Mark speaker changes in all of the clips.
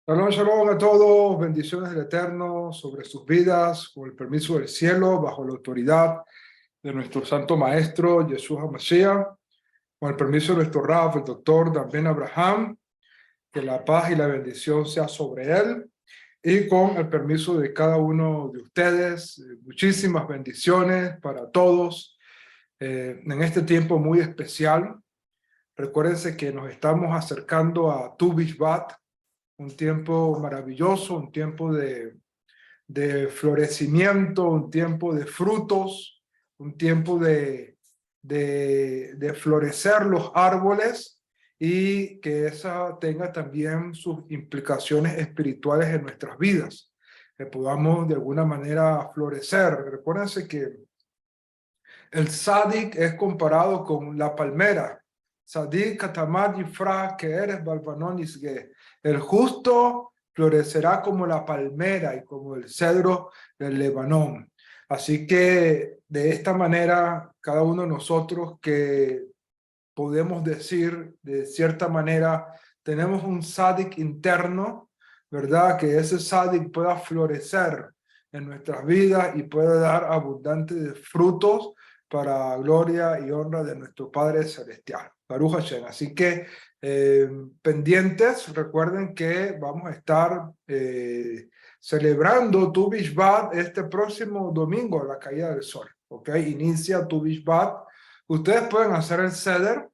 Speaker 1: Shalom, shalom a todos, bendiciones del Eterno sobre sus vidas, con el permiso del cielo, bajo la autoridad de nuestro Santo Maestro, Jesús HaMashiach, con el permiso de nuestro Rab, el doctor Dan Ben Abraham, que la paz y la bendición sea sobre él, y con el permiso de cada uno de ustedes, muchísimas bendiciones para todos en este tiempo muy especial. Recuérdense que nos estamos acercando a Tu Bishvat, un tiempo maravilloso, un tiempo de florecimiento, un tiempo de frutos, un tiempo de florecer los árboles y que esa tenga también sus implicaciones espirituales en nuestras vidas, que podamos de alguna manera florecer. Recuérdense que el Sadik es comparado con la palmera. Sadik katamad yifra que eres balbanón isge. El justo florecerá como la palmera y como el cedro del Lebanón. Así que de esta manera, cada uno de nosotros que podemos decir de cierta manera, tenemos un Sadik interno, ¿verdad? Que ese Sadik pueda florecer en nuestras vidas y pueda dar abundantes frutos para gloria y honra de nuestro Padre Celestial. Baruch Hashem. Así que pendientes, recuerden que vamos a estar celebrando Tu Bishvat este próximo domingo a la caída del sol. ¿Ok? Inicia Tu Bishvat. Ustedes pueden hacer el ceder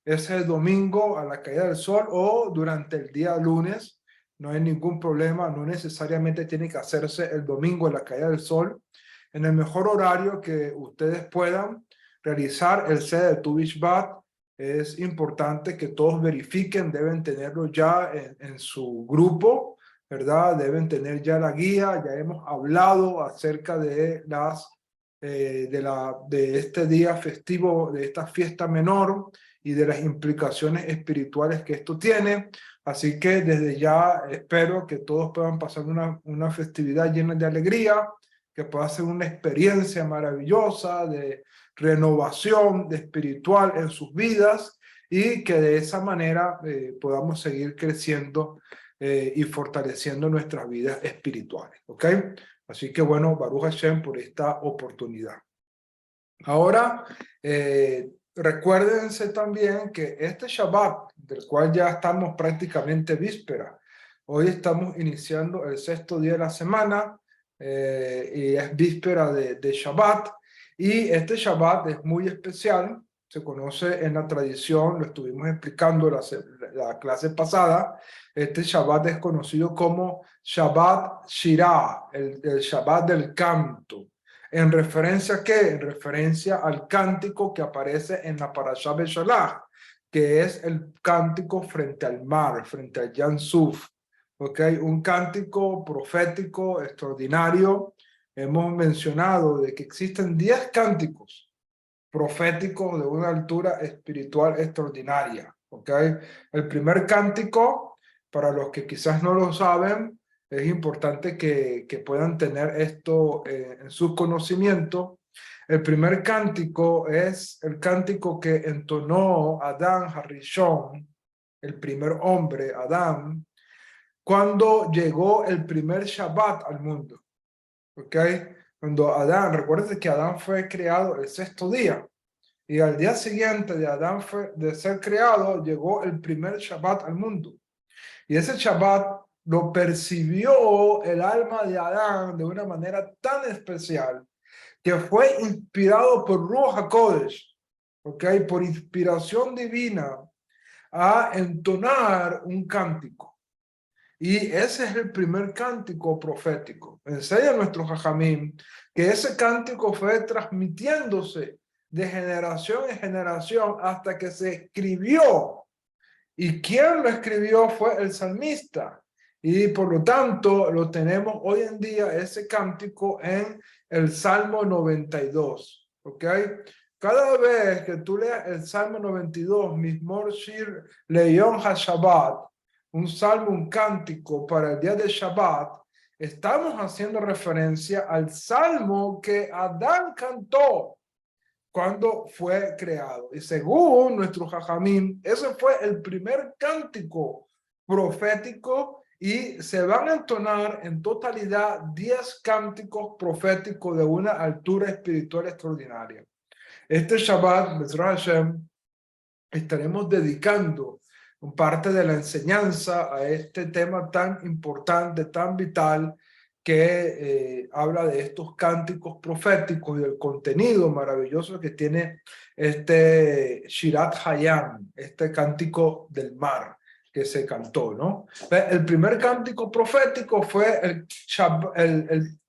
Speaker 1: ese domingo a la caída del sol o durante el día lunes. No hay ningún problema, no necesariamente tiene que hacerse el domingo a la caída del sol. En el mejor horario que ustedes puedan realizar el ceder de Tu Bishvat, es importante que todos verifiquen, deben tenerlo ya en su grupo, ¿verdad? Deben tener ya la guía, ya hemos hablado acerca de de este día festivo, de esta fiesta menor y de las implicaciones espirituales que esto tiene. Así que desde ya espero que todos puedan pasar una festividad llena de alegría, que pueda ser una experiencia maravillosa de renovación de espiritual en sus vidas y que de esa manera podamos seguir creciendo y fortaleciendo nuestras vidas espirituales. ¿Ok? Así que bueno, Baruch Hashem por esta oportunidad. Ahora, recuérdense también que este Shabbat, del cual ya estamos prácticamente víspera, hoy estamos iniciando el sexto día de la semana y es víspera de Shabbat. Y este Shabbat es muy especial, se conoce en la tradición, lo estuvimos explicando la clase pasada. Este Shabbat es conocido como Shabbat Shirah, el Shabbat del canto. ¿En referencia a qué? En referencia al cántico que aparece en la Parashá Beshalach, que es el cántico frente al mar, frente al Yam Suf. ¿Ok? Un cántico profético extraordinario. Hemos mencionado de que existen 10 cánticos proféticos de una altura espiritual extraordinaria. ¿Ok? El primer cántico, para los que quizás no lo saben, es importante que puedan tener esto en su conocimiento. El primer cántico es el cántico que entonó Adán Harishon, el primer hombre, Adán, cuando llegó el primer Shabbat al mundo. ¿Ok? Cuando Adán, recuerden que Adán fue creado el sexto día. Y al día siguiente de Adán de ser creado, llegó el primer Shabbat al mundo. Y ese Shabbat lo percibió el alma de Adán de una manera tan especial que fue inspirado por Ruach HaKodesh, ¿okay? Por inspiración divina, a entonar un cántico. Y ese es el primer cántico profético. Enseña a nuestro Jajamín que ese cántico fue transmitiéndose de generación en generación hasta que se escribió. Y quien lo escribió fue el salmista. Y por lo tanto lo tenemos hoy en día ese cántico en el Salmo 92. ¿Ok? Cada vez que tú leas el Salmo 92, Mizmor Shir Leyon HaShabbat, un salmo, un cántico para el día de Shabbat, estamos haciendo referencia al salmo que Adán cantó cuando fue creado. Y según nuestro Jajamín, ese fue el primer cántico profético y se van a entonar en totalidad 10 cánticos proféticos de una altura espiritual extraordinaria. Este Shabbat, Bezrat Hashem, estaremos dedicando parte de la enseñanza a este tema tan importante, tan vital, que habla de estos cánticos proféticos y del contenido maravilloso que tiene este Shirat Hayam, este cántico del mar que se cantó, ¿no? El primer cántico profético fue el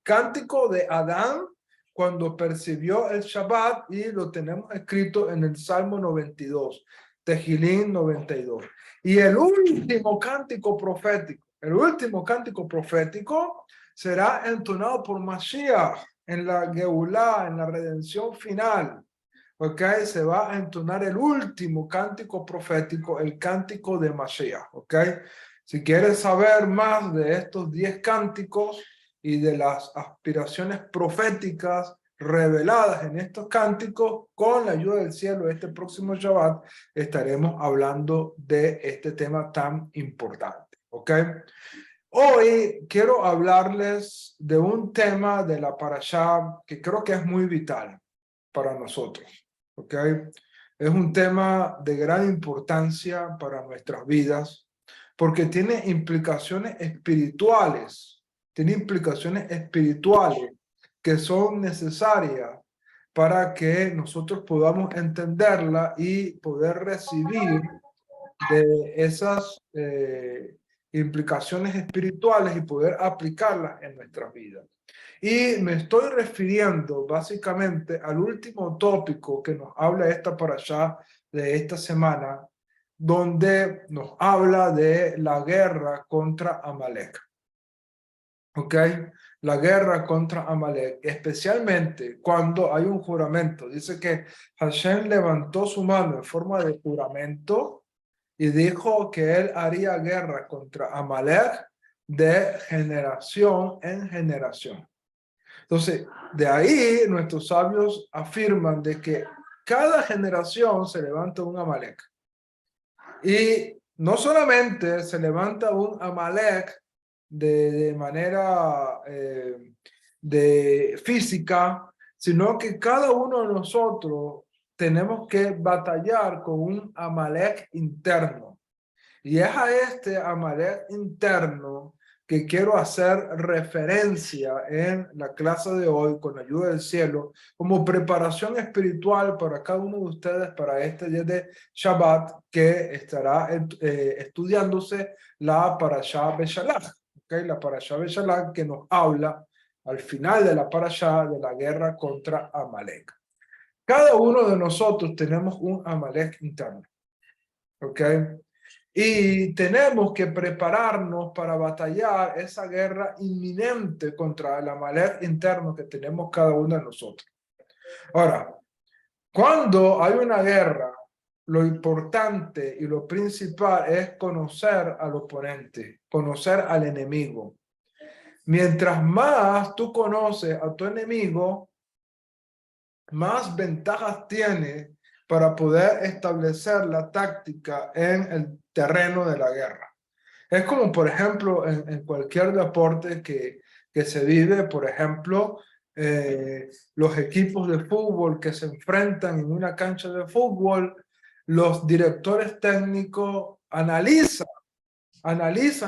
Speaker 1: cántico de Adán cuando percibió el Shabbat, y lo tenemos escrito en el Salmo 92, Tejilín 92. Y el último cántico profético será entonado por Mashiach en la Geulá, en la redención final. ¿Ok? Se va a entonar el último cántico profético, el cántico de Mashiach. ¿Ok? Si quieres saber más de estos 10 cánticos y de las aspiraciones proféticas reveladas en estos cánticos, con la ayuda del cielo, este próximo Shabbat estaremos hablando de este tema tan importante. ¿Ok? Hoy quiero hablarles de un tema de la parashá que creo que es muy vital para nosotros. ¿Ok? Es un tema de gran importancia para nuestras vidas porque tiene implicaciones espirituales, que son necesarias para que nosotros podamos entenderla y poder recibir de esas implicaciones espirituales y poder aplicarlas en nuestras vidas. Y me estoy refiriendo básicamente al último tópico que nos habla esta parashá de esta semana, donde nos habla de la guerra contra Amalek. ¿Ok? La guerra contra Amalek, especialmente cuando hay un juramento. Dice que Hashem levantó su mano en forma de juramento y dijo que él haría guerra contra Amalek de generación en generación. Entonces, de ahí nuestros sabios afirman de que cada generación se levanta un Amalek. Y no solamente se levanta un Amalek de manera de física, sino que cada uno de nosotros tenemos que batallar con un Amalek interno. Y es a este Amalek interno que quiero hacer referencia en la clase de hoy con la ayuda del cielo, como preparación espiritual para cada uno de ustedes para este día de Shabbat, que estará estudiándose la Parashá Beshalach. ¿Okay? La Parashá Beshalach que nos habla al final de la Parashá de la guerra contra Amalek. Cada uno de nosotros tenemos un Amalek interno. ¿Ok? Y tenemos que prepararnos para batallar esa guerra inminente contra el Amalek interno que tenemos cada uno de nosotros. Ahora, cuando hay una guerra, lo importante y lo principal es conocer al oponente, conocer al enemigo. Mientras más tú conoces a tu enemigo, más ventajas tiene para poder establecer la táctica en el terreno de la guerra. Es como, por ejemplo, en cualquier deporte que se vive, por ejemplo, los equipos de fútbol que se enfrentan en una cancha de fútbol, los directores técnicos analizan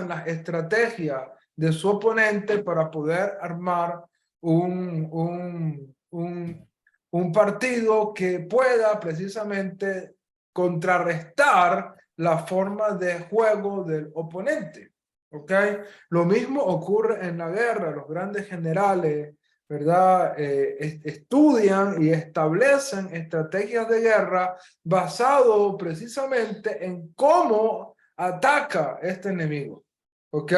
Speaker 1: las estrategias de su oponente para poder armar un partido que pueda precisamente contrarrestar la forma de juego del oponente. ¿Ok? Lo mismo ocurre en la guerra. Los grandes generales, ¿verdad? Estudian y establecen estrategias de guerra basado precisamente en cómo ataca este enemigo. ¿Ok?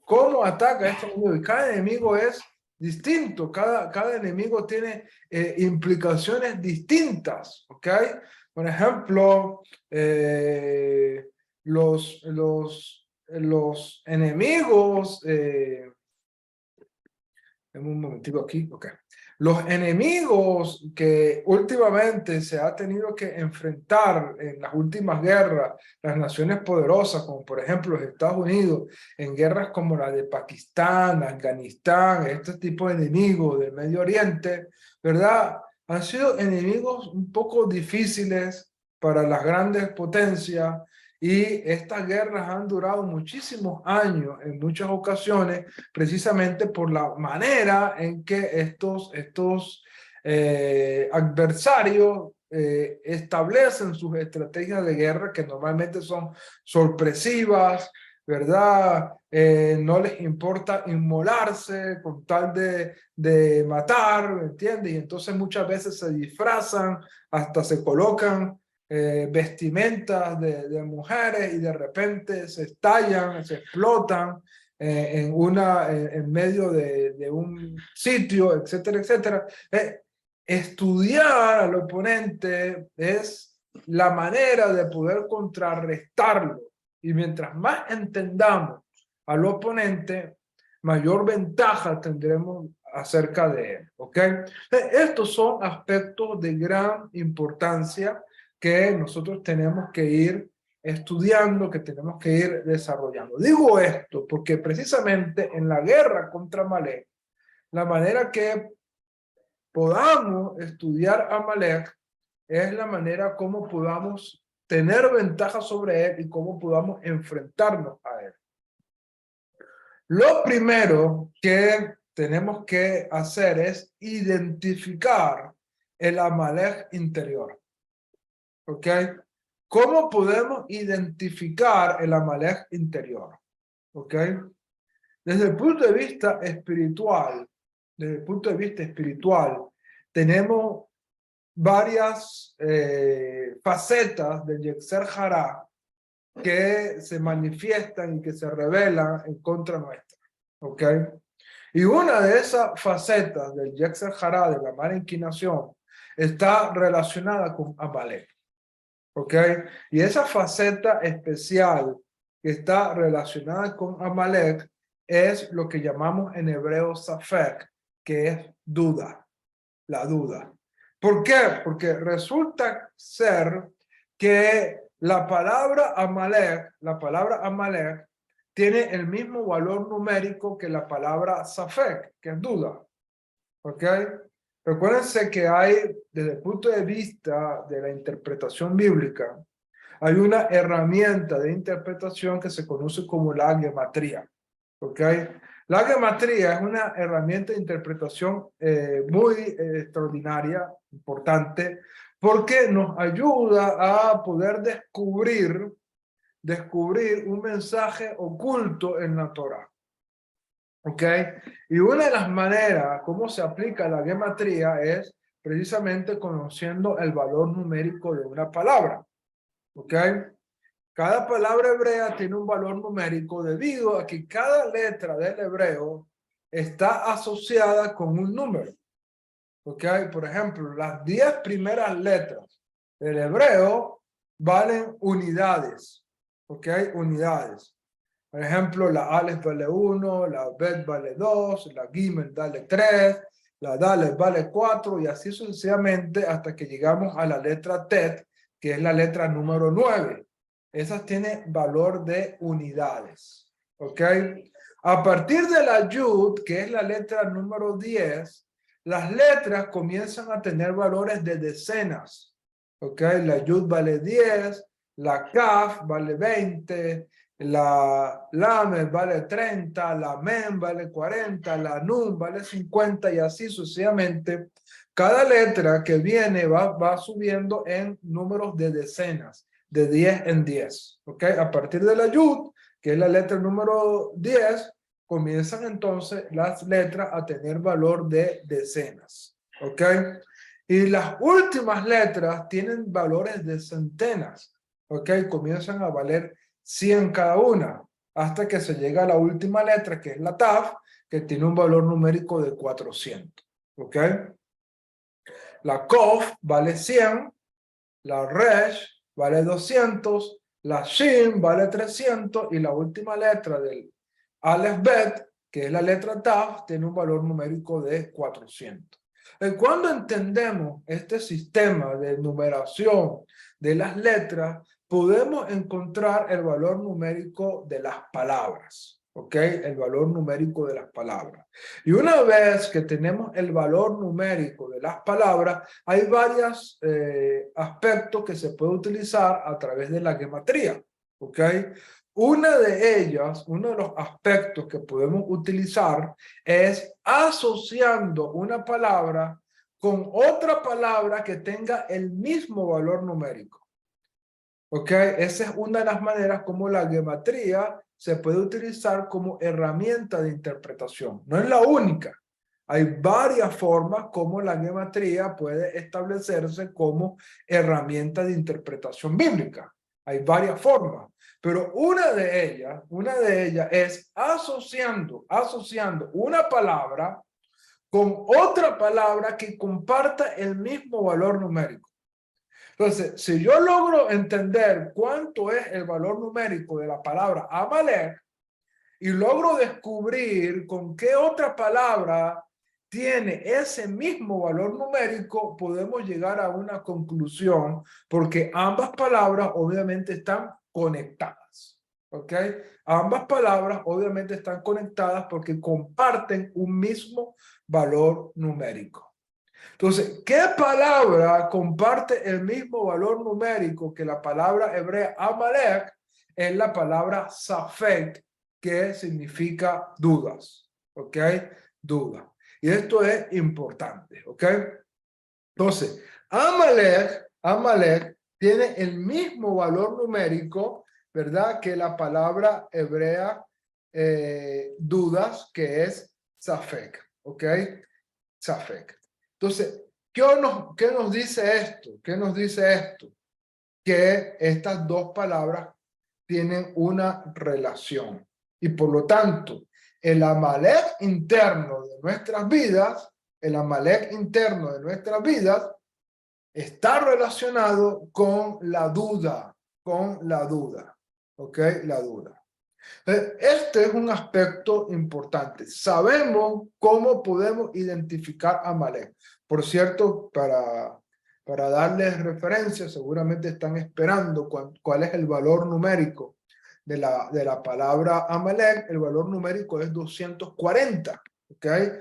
Speaker 1: ¿Cómo ataca este enemigo? Y cada enemigo es distinto, cada enemigo tiene implicaciones distintas, ¿ok? Por ejemplo, los enemigos, en un momentito aquí, ok. Los enemigos que últimamente se ha tenido que enfrentar en las últimas guerras, las naciones poderosas, como por ejemplo los Estados Unidos, en guerras como la de Pakistán, Afganistán, este tipo de enemigos del Medio Oriente, ¿verdad? Han sido enemigos un poco difíciles para las grandes potencias y estas guerras han durado muchísimos años en muchas ocasiones precisamente por la manera en que estos adversarios establecen sus estrategias de guerra que normalmente son sorpresivas, ¿verdad? No les importa inmolarse con tal de matar, ¿me entiendes? Y entonces muchas veces se disfrazan, hasta se colocan vestimentas de mujeres y de repente se estallan, se explotan en medio de un sitio, etcétera, etcétera. Estudiar al oponente es la manera de poder contrarrestarlo. Y mientras más entendamos al oponente, mayor ventaja tendremos acerca de él. ¿Ok? Estos son aspectos de gran importancia que nosotros tenemos que ir estudiando, que tenemos que ir desarrollando. Digo esto porque precisamente en la guerra contra Amalek, la manera que podamos estudiar a Amalek es la manera como podamos tener ventaja sobre él y cómo podamos enfrentarnos a él. Lo primero que tenemos que hacer es identificar el Amalek interior. ¿Ok? ¿Cómo podemos identificar el Amalek interior? ¿Ok? Desde el punto de vista espiritual, tenemos varias facetas del Yetzer Hará que se manifiestan y que se revelan en contra nuestra. ¿Ok? Y una de esas facetas del Yetzer Hará, de la mala inclinación, está relacionada con Amalek. ¿Ok? Y esa faceta especial que está relacionada con Amalek es lo que llamamos en hebreo Safek, que es duda, la duda. ¿Por qué? Porque resulta ser que la palabra Amalek tiene el mismo valor numérico que la palabra Safek, que es duda. ¿Ok? Recuérdense que hay, desde el punto de vista de la interpretación bíblica, hay una herramienta de interpretación que se conoce como la gematría. ¿Ok? La gematría es una herramienta de interpretación muy extraordinaria, importante, porque nos ayuda a poder descubrir un mensaje oculto en la Torah. ¿Ok? Y una de las maneras como se aplica la gematría es precisamente conociendo el valor numérico de una palabra. ¿Ok? Cada palabra hebrea tiene un valor numérico debido a que cada letra del hebreo está asociada con un número. ¿Ok? Por ejemplo, las 10 primeras letras del hebreo valen unidades. ¿Ok? Unidades. Por ejemplo, la Aleph vale 1, la Bet vale 2, la Gimel vale 3, la Dalet vale 4 y así sucesivamente hasta que llegamos a la letra Tet, que es la letra número 9. Esas tienen valor de unidades. ¿Ok? A partir de la Yud, que es la letra número 10, las letras comienzan a tener valores de decenas. ¿Ok? La Yud vale 10, la Kaf vale 20, la Lamed vale 30, la Mem vale 40, la Nun vale 50 y así sucesivamente. Cada letra que viene va subiendo en números de decenas, de 10 en 10. ¿Ok? A partir de la Yud, que es la letra número 10, comienzan entonces las letras a tener valor de decenas. ¿Ok? Y las últimas letras tienen valores de centenas. ¿Ok? Comienzan a valer 100 cada una, hasta que se llega a la última letra, que es la Taf, que tiene un valor numérico de 400. ¿Ok? La Kof vale 100, la Resh vale 200, la Shin vale 300 y la última letra del Aleph Bet, que es la letra Taf, tiene un valor numérico de 400. Cuando entendemos este sistema de numeración de las letras, podemos encontrar el valor numérico de las palabras, ¿ok? El valor numérico de las palabras. Y una vez que tenemos el valor numérico de las palabras, hay varios aspectos que se puede utilizar a través de la gematría, ¿ok? Una de ellas, uno de los aspectos que podemos utilizar es asociando una palabra con otra palabra que tenga el mismo valor numérico. ¿Ok? Esa es una de las maneras como la gematría se puede utilizar como herramienta de interpretación. No es la única. Hay varias formas como la gematría puede establecerse como herramienta de interpretación bíblica. Hay varias formas, pero una de ellas es asociando una palabra con otra palabra que comparta el mismo valor numérico. Entonces, si yo logro entender cuánto es el valor numérico de la palabra Amalek y logro descubrir con qué otra palabra tiene ese mismo valor numérico, podemos llegar a una conclusión porque ambas palabras obviamente están conectadas. ¿Ok? Ambas palabras obviamente están conectadas porque comparten un mismo valor numérico. Entonces, ¿qué palabra comparte el mismo valor numérico que la palabra hebrea Amalek? Es la palabra Safek, que significa dudas, ¿ok? Duda. Y esto es importante, ¿ok? Entonces, Amalek tiene el mismo valor numérico, ¿verdad? Que la palabra hebrea dudas, que es Safek, ¿ok? Safek. Entonces, ¿qué nos dice esto? ¿Qué nos dice esto? Que estas dos palabras tienen una relación. Y por lo tanto, el Amalek interno de nuestras vidas, el Amalek interno de nuestras vidas, está relacionado con la duda, ¿ok? La duda. Este es un aspecto importante. Sabemos cómo podemos identificar a Amalek. Por cierto, para darles referencia, seguramente están esperando cuál es el valor numérico de la palabra Amalek. El valor numérico es 240. ¿Okay?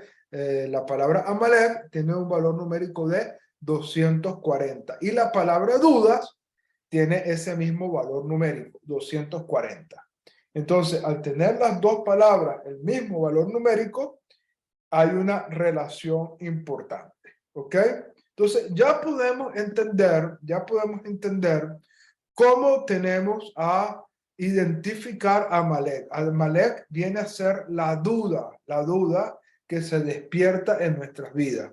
Speaker 1: La palabra Amalek tiene un valor numérico de 240. Y la palabra dudas tiene ese mismo valor numérico, 240. Entonces, al tener las dos palabras el mismo valor numérico, hay una relación importante, ¿ok? Entonces, ya podemos entender cómo tenemos a identificar a Amalek. Amalek viene a ser la duda que se despierta en nuestras vidas.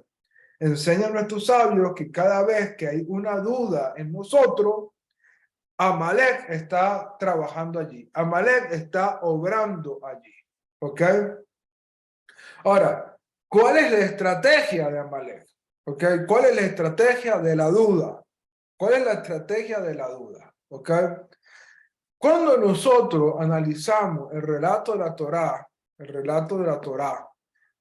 Speaker 1: Enseñan nuestros sabios que cada vez que hay una duda en nosotros, Amalek está trabajando allí. Amalek está obrando allí. ¿Ok? Ahora, ¿cuál es la estrategia de Amalek? ¿Ok? ¿Cuál es la estrategia de la duda? ¿Cuál es la estrategia de la duda? ¿Ok? Cuando nosotros analizamos el relato de la Torá,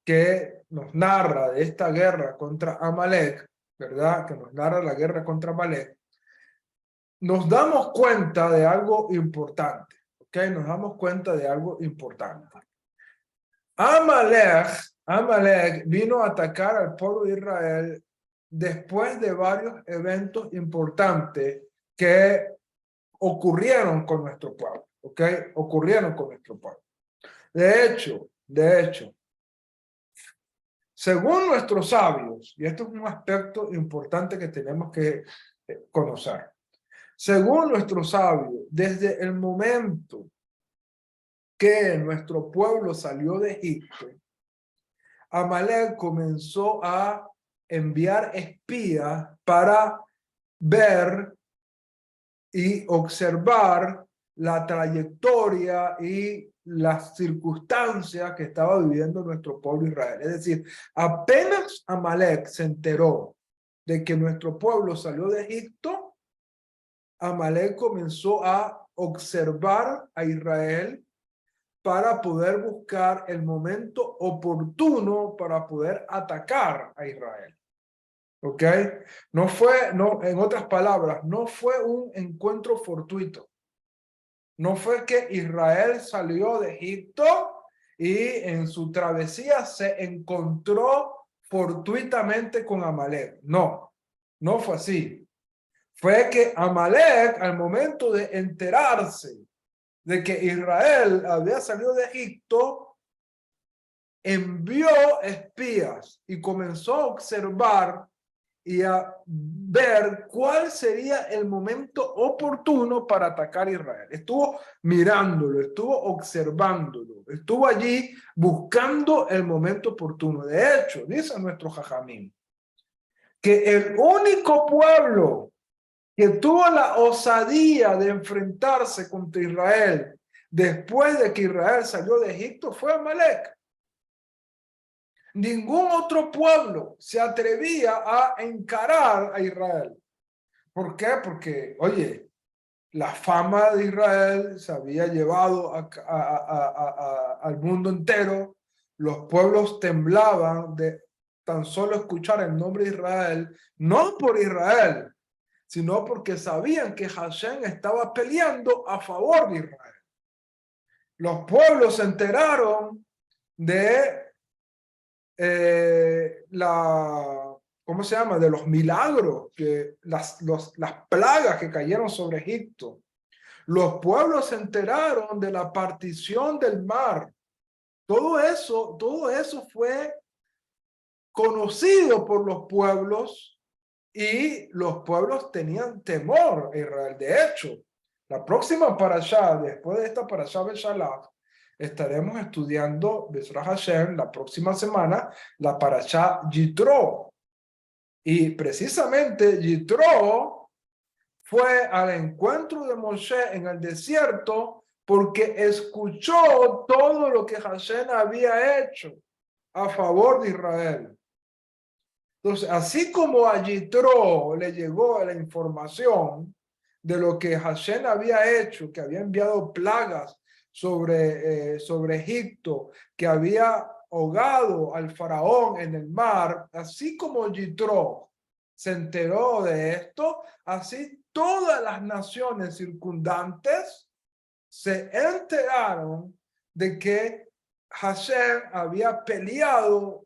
Speaker 1: que nos narra de esta guerra contra Amalek, ¿verdad? Que nos narra la guerra contra Amalek, nos damos cuenta de algo importante, ¿ok? Nos damos cuenta de algo importante. Amalek vino a atacar al pueblo de Israel después de varios eventos importantes que ocurrieron con nuestro pueblo, ¿ok? Ocurrieron con nuestro pueblo. De hecho, según nuestros sabios, y esto es un aspecto importante que tenemos que conocer, según nuestros sabios, desde el momento que nuestro pueblo salió de Egipto, Amalek comenzó a enviar espías para ver y observar la trayectoria y las circunstancias que estaba viviendo nuestro pueblo Israel. Es decir, apenas Amalek se enteró de que nuestro pueblo salió de Egipto, Amalek comenzó a observar a Israel para poder buscar el momento oportuno para poder atacar a Israel. ¿ok? No fue, no, en otras palabras, no fue un encuentro fortuito. No fue que Israel salió de Egipto y en su travesía se encontró fortuitamente con Amalek. No, no fue así. Fue que Amalek, al momento de enterarse de que Israel había salido de Egipto, envió espías y comenzó a observar y a ver cuál sería el momento oportuno para atacar a Israel. Estuvo mirándolo, estuvo observándolo, estuvo allí buscando el momento oportuno. De hecho, dice nuestro Jajamín, que el único pueblo que tuvo la osadía de enfrentarse contra Israel después de que Israel salió de Egipto fue Amalek. Ningún otro pueblo se atrevía a encarar a Israel. ¿Por qué? Porque, oye, la fama de Israel se había llevado al mundo entero. Los pueblos temblaban de tan solo escuchar el nombre de Israel, no por Israel, sino porque sabían que Hashem estaba peleando a favor de Israel. Los pueblos se enteraron de ¿cómo se llama? De los milagros, las plagas que cayeron sobre Egipto. Los pueblos se enteraron de la partición del mar. Todo eso fue conocido por los pueblos y los pueblos tenían temor a Israel. De hecho, la próxima parashá, después de esta parashá Beshalach, estaremos estudiando Bezrat Hashem la próxima semana la parashá Yitro. Y precisamente Yitro fue al encuentro de Moshe en el desierto porque escuchó todo lo que Hashem había hecho a favor de Israel. Entonces, así como a Yitro le llegó la información de lo que Hashem había hecho, que había enviado plagas sobre Egipto, que había ahogado al faraón en el mar, así como Yitro se enteró de esto, así todas las naciones circundantes se enteraron de que Hashem había peleado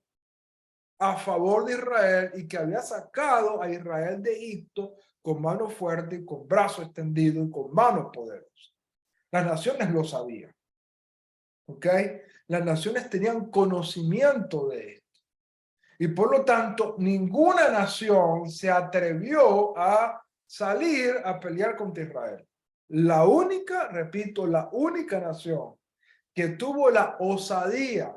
Speaker 1: a favor de Israel y que había sacado a Israel de Egipto con mano fuerte y con brazo extendido y con manos poderosas. Las naciones lo sabían. ¿Ok? Las naciones tenían conocimiento de esto. Y por lo tanto, ninguna nación se atrevió a salir a pelear contra Israel. La única, repito, la única nación que tuvo la osadía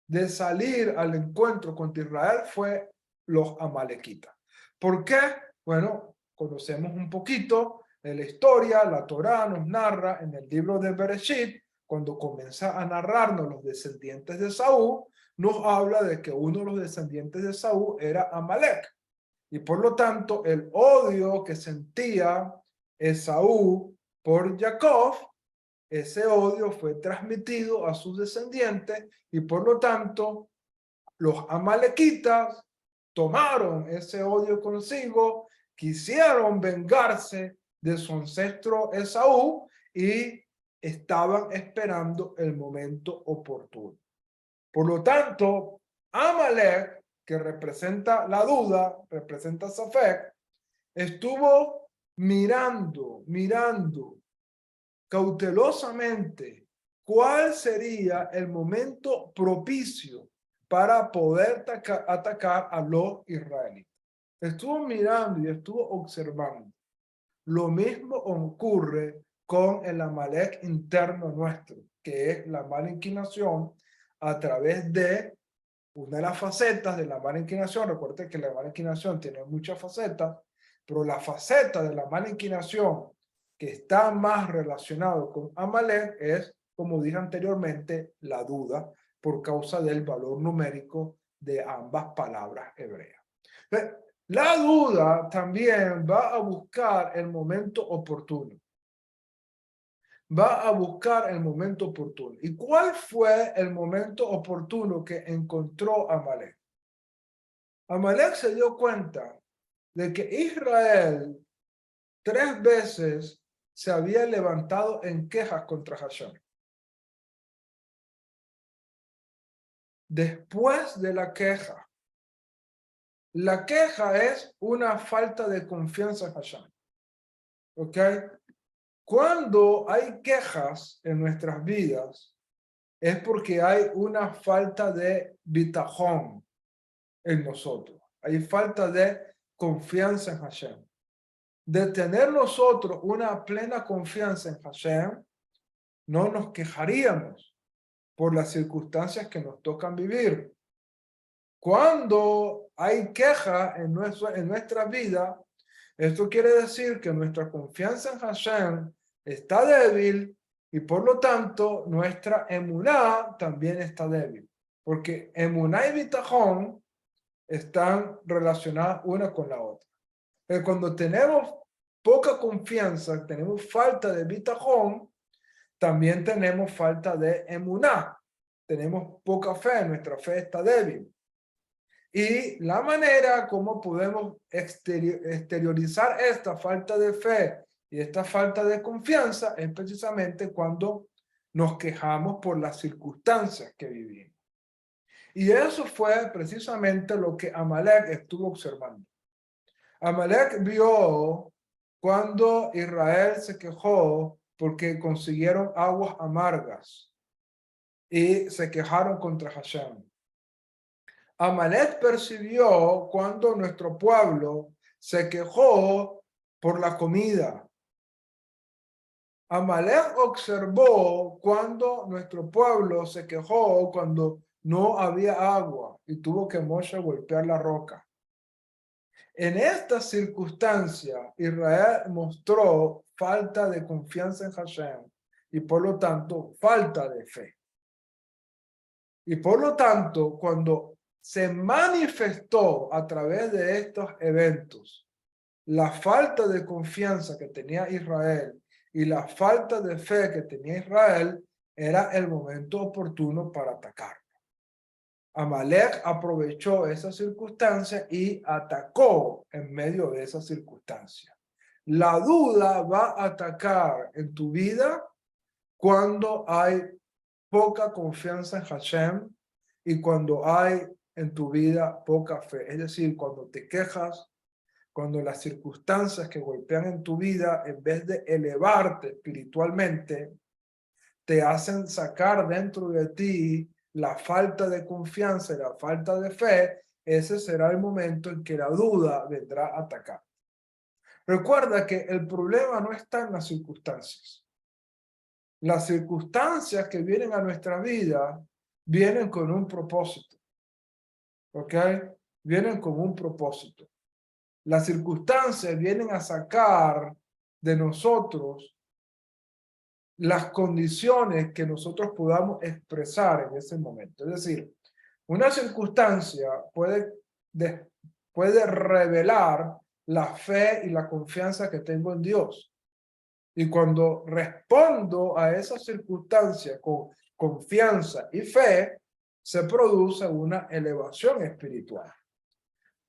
Speaker 1: de salir al encuentro contra Israel fue los amalequitas. ¿Por qué? Bueno, conocemos un poquito de la historia, la Torá nos narra en el libro de Bereshit, cuando comienza a narrarnos los descendientes de Saúl, nos habla de que uno de los descendientes de Saúl era Amalek. Y por lo tanto, el odio que sentía Esaú por Jacob, ese odio fue transmitido a sus descendientes y por lo tanto los amalequitas tomaron ese odio consigo, quisieron vengarse de su ancestro Esaú y estaban esperando el momento oportuno. Por lo tanto, Amalek, que representa la duda, representa Safek, estuvo mirando cautelosamente cuál sería el momento propicio para poder atacar a los israelitas. Estuvo mirando y estuvo observando. Lo mismo ocurre con el Amalek interno nuestro, que es la mala inclinación a través de una de las facetas de la mala inclinación. Recuerden que la mala inclinación tiene muchas facetas, pero la faceta de la mala inclinación que está más relacionado con Amalek es, como dije anteriormente, la duda por causa del valor numérico de ambas palabras hebreas. La duda también va a buscar el momento oportuno. Va a buscar el momento oportuno. ¿Y cuál fue el momento oportuno que encontró Amalek? Amalek se dio cuenta de que Israel 3 veces se había levantado en quejas contra Hashem. Después de la queja es una falta de confianza en Hashem. ¿Ok? Cuando hay quejas en nuestras vidas, es porque hay una falta de bitajón en nosotros. Hay falta de confianza en Hashem. De tener nosotros una plena confianza en Hashem, no nos quejaríamos por las circunstancias que nos tocan vivir. Cuando hay queja en nuestra vida, esto quiere decir que nuestra confianza en Hashem está débil y por lo tanto nuestra emuná también está débil. Porque emuná y bitajón están relacionadas una con la otra. Pero cuando tenemos poca confianza, tenemos falta de bitajón, también tenemos falta de emuná. Tenemos poca fe, nuestra fe está débil. Y la manera como podemos exteriorizar esta falta de fe y esta falta de confianza es precisamente cuando nos quejamos por las circunstancias que vivimos. Y eso fue precisamente lo que Amalek estuvo observando. Amalek vio cuando Israel se quejó porque consiguieron aguas amargas y se quejaron contra Hashem. Amalek percibió cuando nuestro pueblo se quejó por la comida. Amalek observó cuando nuestro pueblo se quejó cuando no había agua y tuvo que Moshe golpear la roca. En esta circunstancia, Israel mostró falta de confianza en Hashem y por lo tanto falta de fe. Y por lo tanto, cuando se manifestó a través de estos eventos la falta de confianza que tenía Israel y la falta de fe que tenía Israel, era el momento oportuno para atacar. Amalek aprovechó esa circunstancia y atacó en medio de esa circunstancia. La duda va a atacar en tu vida cuando hay poca confianza en Hashem y cuando hay en tu vida poca fe. Es decir, cuando te quejas, cuando las circunstancias que golpean en tu vida, en vez de elevarte espiritualmente, te hacen sacar dentro de ti la falta de confianza y la falta de fe, ese será el momento en que la duda vendrá a atacar. Recuerda que el problema no está en las circunstancias. Las circunstancias que vienen a nuestra vida vienen con un propósito. ¿Ok? Vienen con un propósito. Las circunstancias vienen a sacar de nosotros las condiciones que nosotros podamos expresar en ese momento. Es decir, una circunstancia puede revelar la fe y la confianza que tengo en Dios. Y cuando respondo a esa circunstancia con confianza y fe, se produce una elevación espiritual.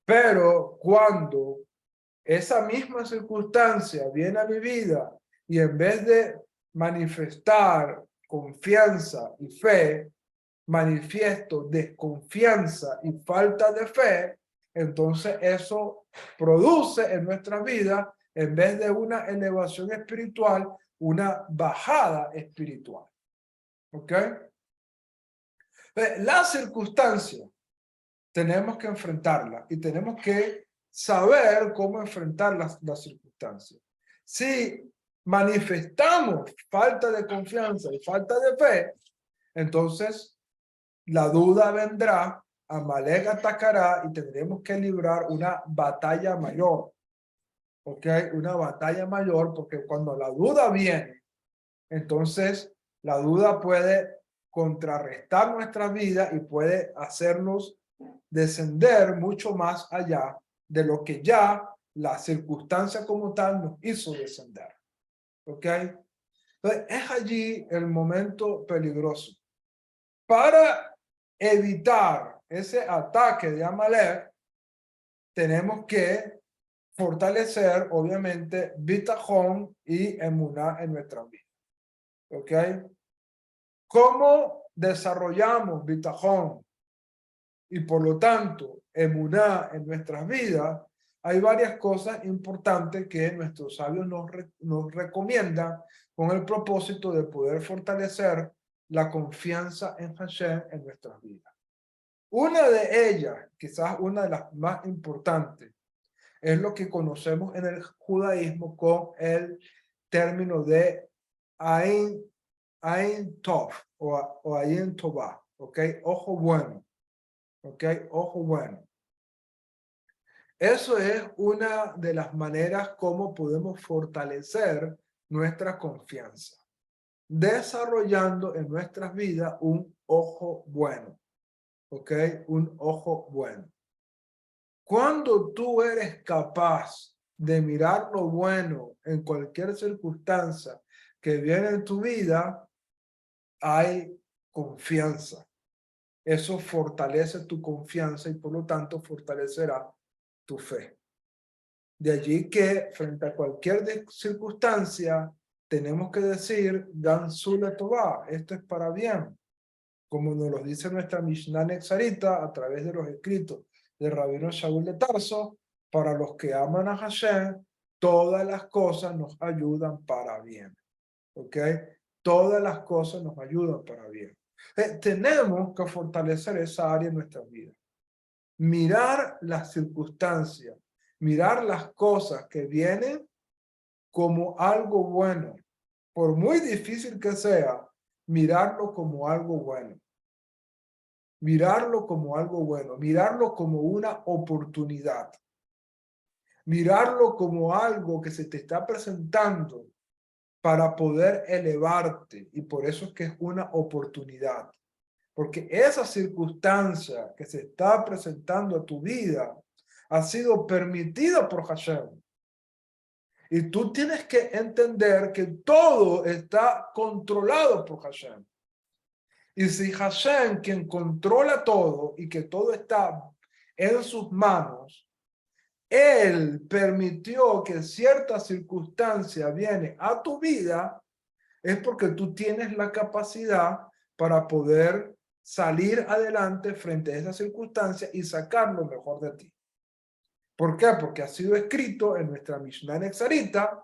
Speaker 1: Pero cuando esa misma circunstancia viene a mi vida y en vez de manifestar confianza y fe, manifiesto desconfianza y falta de fe, entonces eso produce en nuestra vida, en vez de una elevación espiritual, una bajada espiritual. ¿Ok? La circunstancia tenemos que enfrentarla y tenemos que saber cómo enfrentar las circunstancias. Si manifestamos falta de confianza y falta de fe, entonces la duda vendrá, Amalek atacará y tendremos que librar una batalla mayor. ¿Ok? Una batalla mayor, porque cuando la duda viene, entonces la duda puede contrarrestar nuestra vida y puede hacernos descender mucho más allá de lo que ya la circunstancia como tal nos hizo descender. ¿Ok? Entonces, es allí el momento peligroso. Para evitar ese ataque de Amalek, tenemos que fortalecer, obviamente, bitajón y emuná en nuestra vida. ¿Ok? ¿Cómo desarrollamos bitajón y por lo tanto emuná en nuestras vidas? Hay varias cosas importantes que nuestros sabios nos recomiendan con el propósito de poder fortalecer la confianza en Hashem en nuestras vidas. Una de ellas, quizás una de las más importantes, es lo que conocemos en el judaísmo con el término de Ain Tov o Ain Tová, ¿ok? Ojo bueno, ¿ok? Ojo bueno. Eso es una de las maneras como podemos fortalecer nuestra confianza, desarrollando en nuestras vidas un ojo bueno, ¿ok? Un ojo bueno. Cuando tú eres capaz de mirar lo bueno en cualquier circunstancia que viene en tu vida, hay confianza. Eso fortalece tu confianza y por lo tanto fortalecerá tu fe. De allí que frente a cualquier circunstancia tenemos que decir, Dan Sule Tová, esto es para bien, como nos lo dice nuestra Mishnah Nexarita a través de los escritos de Rabino Shaul de Tarso, para los que aman a Hashem, todas las cosas nos ayudan para bien. ¿Ok? Todas las cosas nos ayudan para bien. Tenemos que fortalecer esa área en nuestra vida. Mirar las circunstancias, mirar las cosas que vienen como algo bueno. Por muy difícil que sea, mirarlo como algo bueno. Mirarlo como algo bueno, mirarlo como una oportunidad, mirarlo como algo que se te está presentando para poder elevarte, y por eso es que es una oportunidad, porque esa circunstancia que se está presentando a tu vida ha sido permitida por Hashem, y tú tienes que entender que todo está controlado por Hashem. Y si Hashem, quien controla todo y que todo está en sus manos, Él permitió que cierta circunstancia viene a tu vida, es porque tú tienes la capacidad para poder salir adelante frente a esa circunstancia y sacar lo mejor de ti. ¿Por qué? Porque ha sido escrito en nuestra Mishnah Nexarita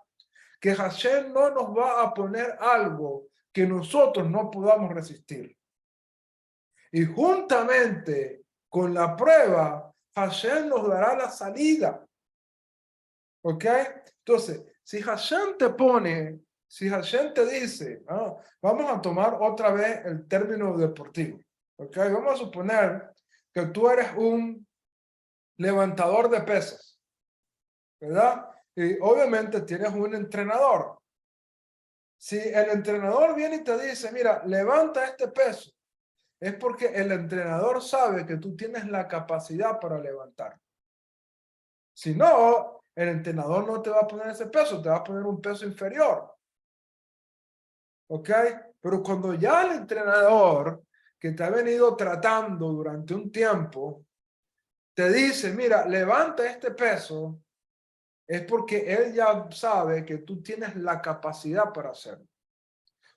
Speaker 1: que Hashem no nos va a poner algo que nosotros no podamos resistir. Y juntamente con la prueba, Hashem nos dará la salida. ¿Ok? Entonces, si Hashem te pone, si Hashem te dice, vamos a tomar otra vez el término deportivo. ¿Ok? Vamos a suponer que tú eres un levantador de pesas, ¿verdad? Y obviamente tienes un entrenador. Si el entrenador viene y te dice, mira, levanta este peso, es porque el entrenador sabe que tú tienes la capacidad para levantar. Si no, el entrenador no te va a poner ese peso, te va a poner un peso inferior. ¿Ok? Pero cuando ya el entrenador que te ha venido tratando durante un tiempo, te dice, mira, levanta este peso, es porque él ya sabe que tú tienes la capacidad para hacerlo.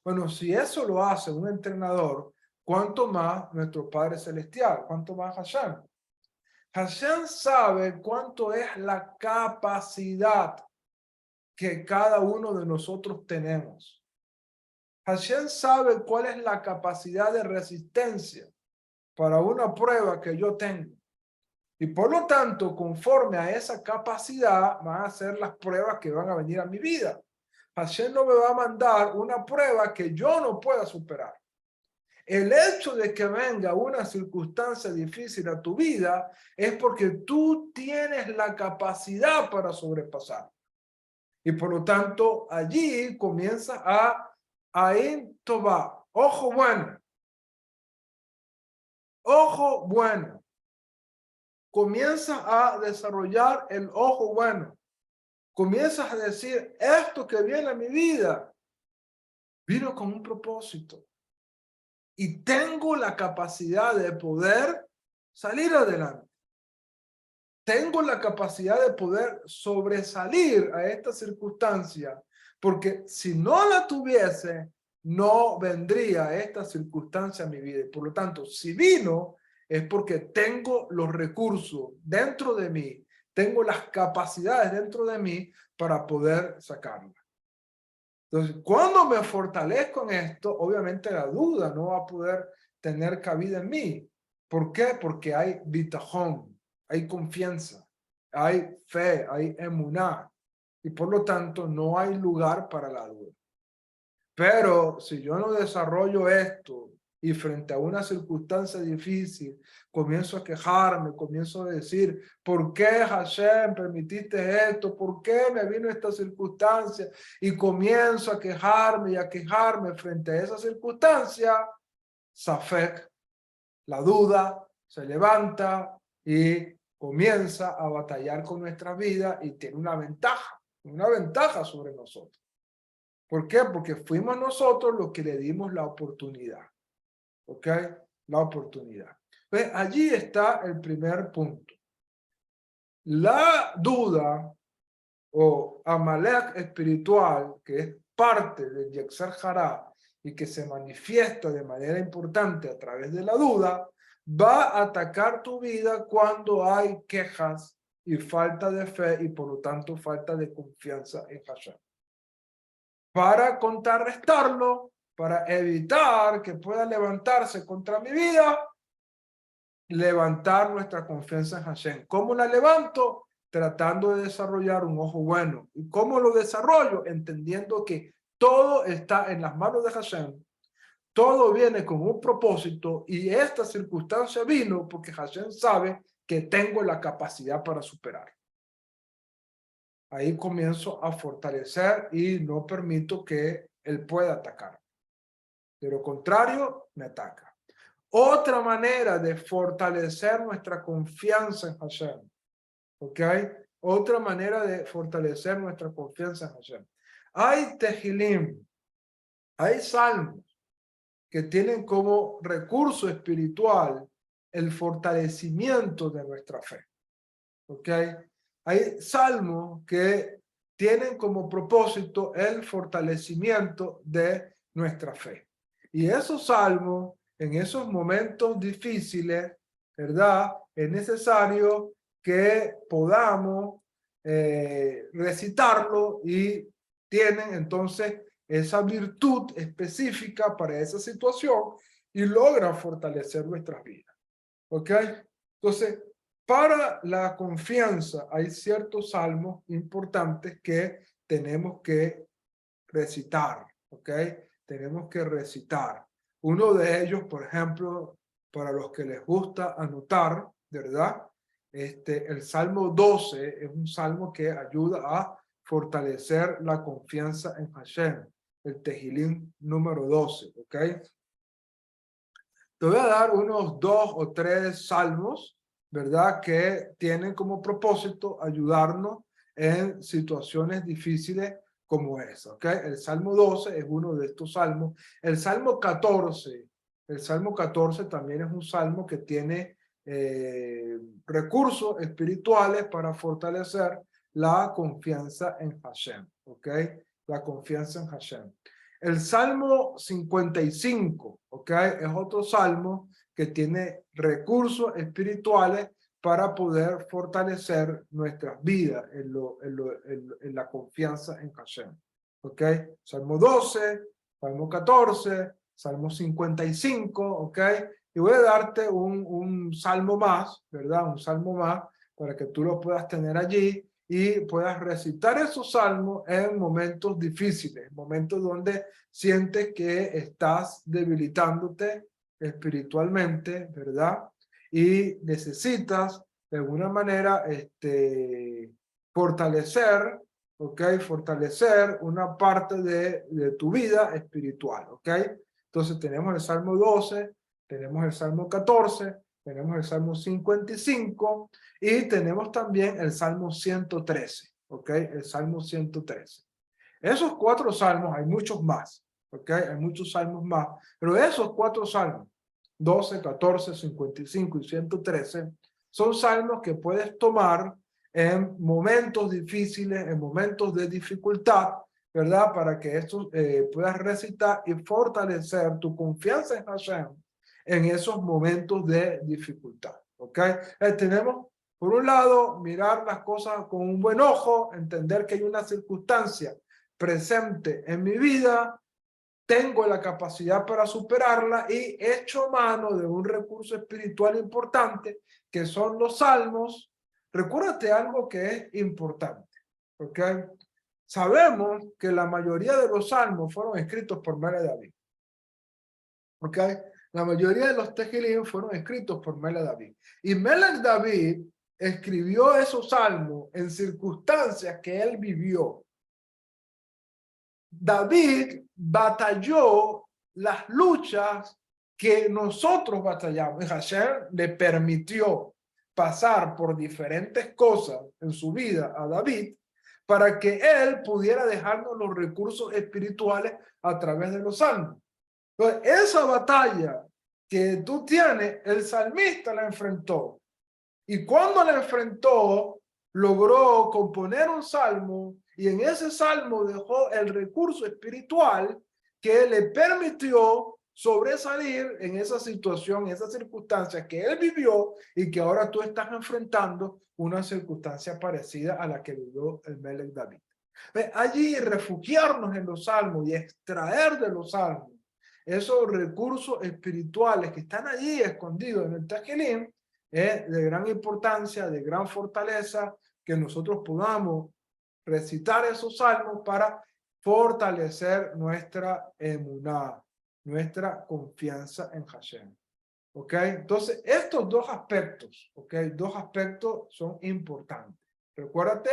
Speaker 1: Bueno, si eso lo hace un entrenador, ¿cuánto más nuestro Padre Celestial? ¿Cuánto más Hashem? Hashem sabe cuánto es la capacidad que cada uno de nosotros tenemos. Hashem sabe cuál es la capacidad de resistencia para una prueba que yo tengo. Y por lo tanto, conforme a esa capacidad, van a ser las pruebas que van a venir a mi vida. Hashem no me va a mandar una prueba que yo no pueda superar. El hecho de que venga una circunstancia difícil a tu vida es porque tú tienes la capacidad para sobrepasar. Y por lo tanto, allí comienza a Ain Tová, ojo bueno. Ojo bueno. Comienza a desarrollar el ojo bueno. Comienzas a decir, esto que viene a mi vida, vino con un propósito. Y tengo la capacidad de poder salir adelante. tengo la capacidad de poder sobresalir a esta circunstancia, porque si no la tuviese, no vendría esta circunstancia a mi vida. Y por lo tanto, si vino, es porque tengo los recursos dentro de mí, tengo las capacidades dentro de mí para poder sacarla. Entonces, cuando me fortalezco en esto, obviamente la duda no va a poder tener cabida en mí. ¿Por qué? Porque hay bitajón, hay confianza, hay fe, hay emuná. Y por lo tanto, no hay lugar para la duda. Pero si yo no desarrollo esto y frente a una circunstancia difícil, comienzo a quejarme, comienzo a decir, ¿por qué Hashem permitiste esto? ¿Por qué me vino esta circunstancia? Y comienzo a quejarme y a quejarme frente a esa circunstancia, Safek, la duda, se levanta y comienza a batallar con nuestra vida y tiene una ventaja sobre nosotros. ¿Por qué? Porque fuimos nosotros los que le dimos la oportunidad. ¿Ok? La oportunidad. Pues allí está el primer punto. La duda o Amalek espiritual, que es parte del Yetzer Hará y que se manifiesta de manera importante a través de la duda, va a atacar tu vida cuando hay quejas y falta de fe y por lo tanto falta de confianza en Hashem. Para contrarrestarlo, para evitar que pueda levantarse contra mi vida, levantar nuestra confianza en Hashem. ¿Cómo la levanto? Tratando de desarrollar un ojo bueno. ¿Y cómo lo desarrollo? Entendiendo que todo está en las manos de Hashem. Todo viene con un propósito y esta circunstancia vino porque Hashem sabe que tengo la capacidad para superar. Ahí comienzo a fortalecer y no permito que él pueda atacar. De lo contrario, me ataca. Otra manera de fortalecer nuestra confianza en Hashem. ¿Ok? Otra manera de fortalecer nuestra confianza en Hashem. Hay tehilim, hay salmos que tienen como recurso espiritual el fortalecimiento de nuestra fe. ¿Ok? Hay salmos que tienen como propósito el fortalecimiento de nuestra fe. Y esos salmos, en esos momentos difíciles, ¿verdad? Es necesario que podamos recitarlo y tienen entonces esa virtud específica para esa situación y logran fortalecer nuestras vidas. ¿Ok? Entonces, para la confianza hay ciertos salmos importantes que tenemos que recitar, ¿ok? Tenemos que recitar. Uno de ellos, por ejemplo, para los que les gusta anotar, ¿verdad? El Salmo 12 es un salmo que ayuda a fortalecer la confianza en Hashem, el Tehilim número 12, ¿ok? Te voy a dar unos 2 o 3 salmos, ¿verdad? Que tienen como propósito ayudarnos en situaciones difíciles como esa, ¿ok? El Salmo 12 es uno de estos salmos. El Salmo 14 también es un salmo que tiene recursos espirituales para fortalecer la confianza en Hashem, ¿ok? La confianza en Hashem. El Salmo 55, ¿ok? Es otro salmo que tiene recursos espirituales para poder fortalecer nuestras vidas en la confianza en Hashem, ¿ok? Salmo 12, Salmo 14, Salmo 55, ¿ok? Y voy a darte un salmo más, ¿verdad? Un salmo más para que tú lo puedas tener allí y puedas recitar esos salmos en momentos difíciles, momentos donde sientes que estás debilitándote espiritualmente, ¿verdad? Y necesitas de alguna manera fortalecer, ¿ok? Fortalecer una parte de tu vida espiritual, ¿ok? Entonces tenemos el Salmo 12, tenemos el Salmo 14, tenemos el Salmo 55 y tenemos también el Salmo 113, ¿ok? El Salmo 113. Esos 4 salmos, hay muchos más, ¿ok? Hay muchos salmos más, pero esos 4 salmos, 12, 14, 55 y 113, son salmos que puedes tomar en momentos difíciles, en momentos de dificultad, ¿verdad? Para que esto puedas recitar y fortalecer tu confianza en Hashem en esos momentos de dificultad, ¿ok? Tenemos, por un lado, mirar las cosas con un buen ojo, entender que hay una circunstancia presente en mi vida, tengo la capacidad para superarla y echo mano de un recurso espiritual importante que son los salmos. Recuérdate algo que es importante, ¿ok? Sabemos que la mayoría de los salmos fueron escritos por Melech David, ¿ok? La mayoría de los Tehilim fueron escritos por Melech David. Y Melech David escribió esos salmos en circunstancias que él vivió. David batalló las luchas que nosotros batallamos. Hashem le permitió pasar por diferentes cosas en su vida a David para que él pudiera dejarnos los recursos espirituales a través de los salmos. Entonces, esa batalla que tú tienes, el salmista la enfrentó. Y cuando la enfrentó, logró componer un salmo y en ese salmo dejó el recurso espiritual que le permitió sobresalir en esa situación, en esa circunstancia que él vivió y que ahora tú estás enfrentando una circunstancia parecida a la que vivió el Melech David. Allí refugiarnos en los salmos y extraer de los salmos esos recursos espirituales que están allí escondidos en el Tehilim es de gran importancia, de gran fortaleza, que nosotros podamos recitar esos salmos para fortalecer nuestra emuná, nuestra confianza en Hashem. ¿Ok? Entonces, estos dos aspectos, ¿ok? Dos aspectos son importantes. Recuérdate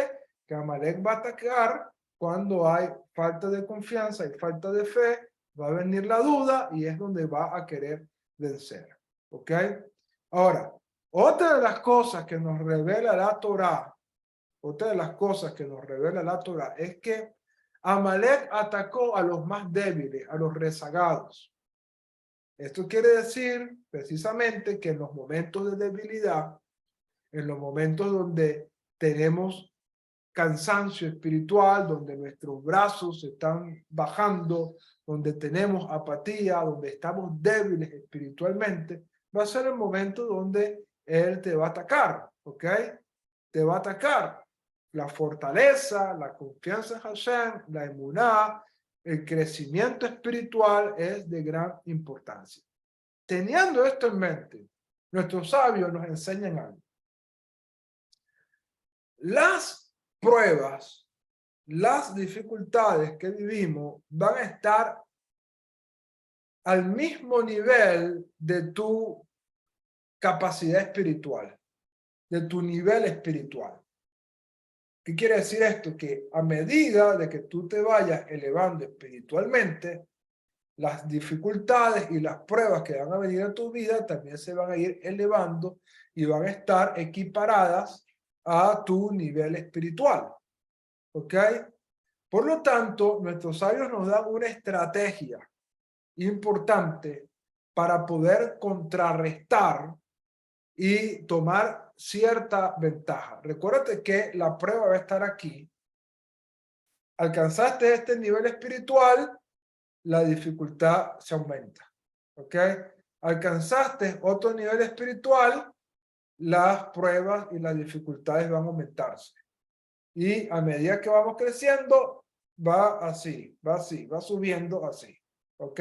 Speaker 1: que Amalek va a atacar cuando hay falta de confianza y falta de fe, va a venir la duda y es donde va a querer vencer. ¿Ok? Ahora, otra de las cosas que nos revela la Torá, otra de las cosas que nos revela la Torá es que Amalek atacó a los más débiles, a los rezagados. Esto quiere decir precisamente que en los momentos de debilidad, en los momentos donde tenemos cansancio espiritual, donde nuestros brazos se están bajando, donde tenemos apatía, donde estamos débiles espiritualmente, va a ser el momento donde Él te va a atacar, ¿ok? Te va a atacar. La fortaleza, la confianza en Hashem, la emuná, el crecimiento espiritual es de gran importancia. Teniendo esto en mente, nuestros sabios nos enseñan algo. Las pruebas, las dificultades que vivimos van a estar al mismo nivel de tu capacidad espiritual, de tu nivel espiritual. ¿Qué quiere decir esto? Que a medida de que tú te vayas elevando espiritualmente, las dificultades y las pruebas que van a venir a tu vida también se van a ir elevando y van a estar equiparadas a tu nivel espiritual. ¿Ok? Por lo tanto, nuestros sabios nos dan una estrategia importante para poder contrarrestar y tomar cierta ventaja. Recuérdate que la prueba va a estar aquí. Alcanzaste este nivel espiritual, la dificultad se aumenta. ¿Ok? Alcanzaste otro nivel espiritual, las pruebas y las dificultades van a aumentarse. Y a medida que vamos creciendo, va así, va subiendo así. ¿Ok?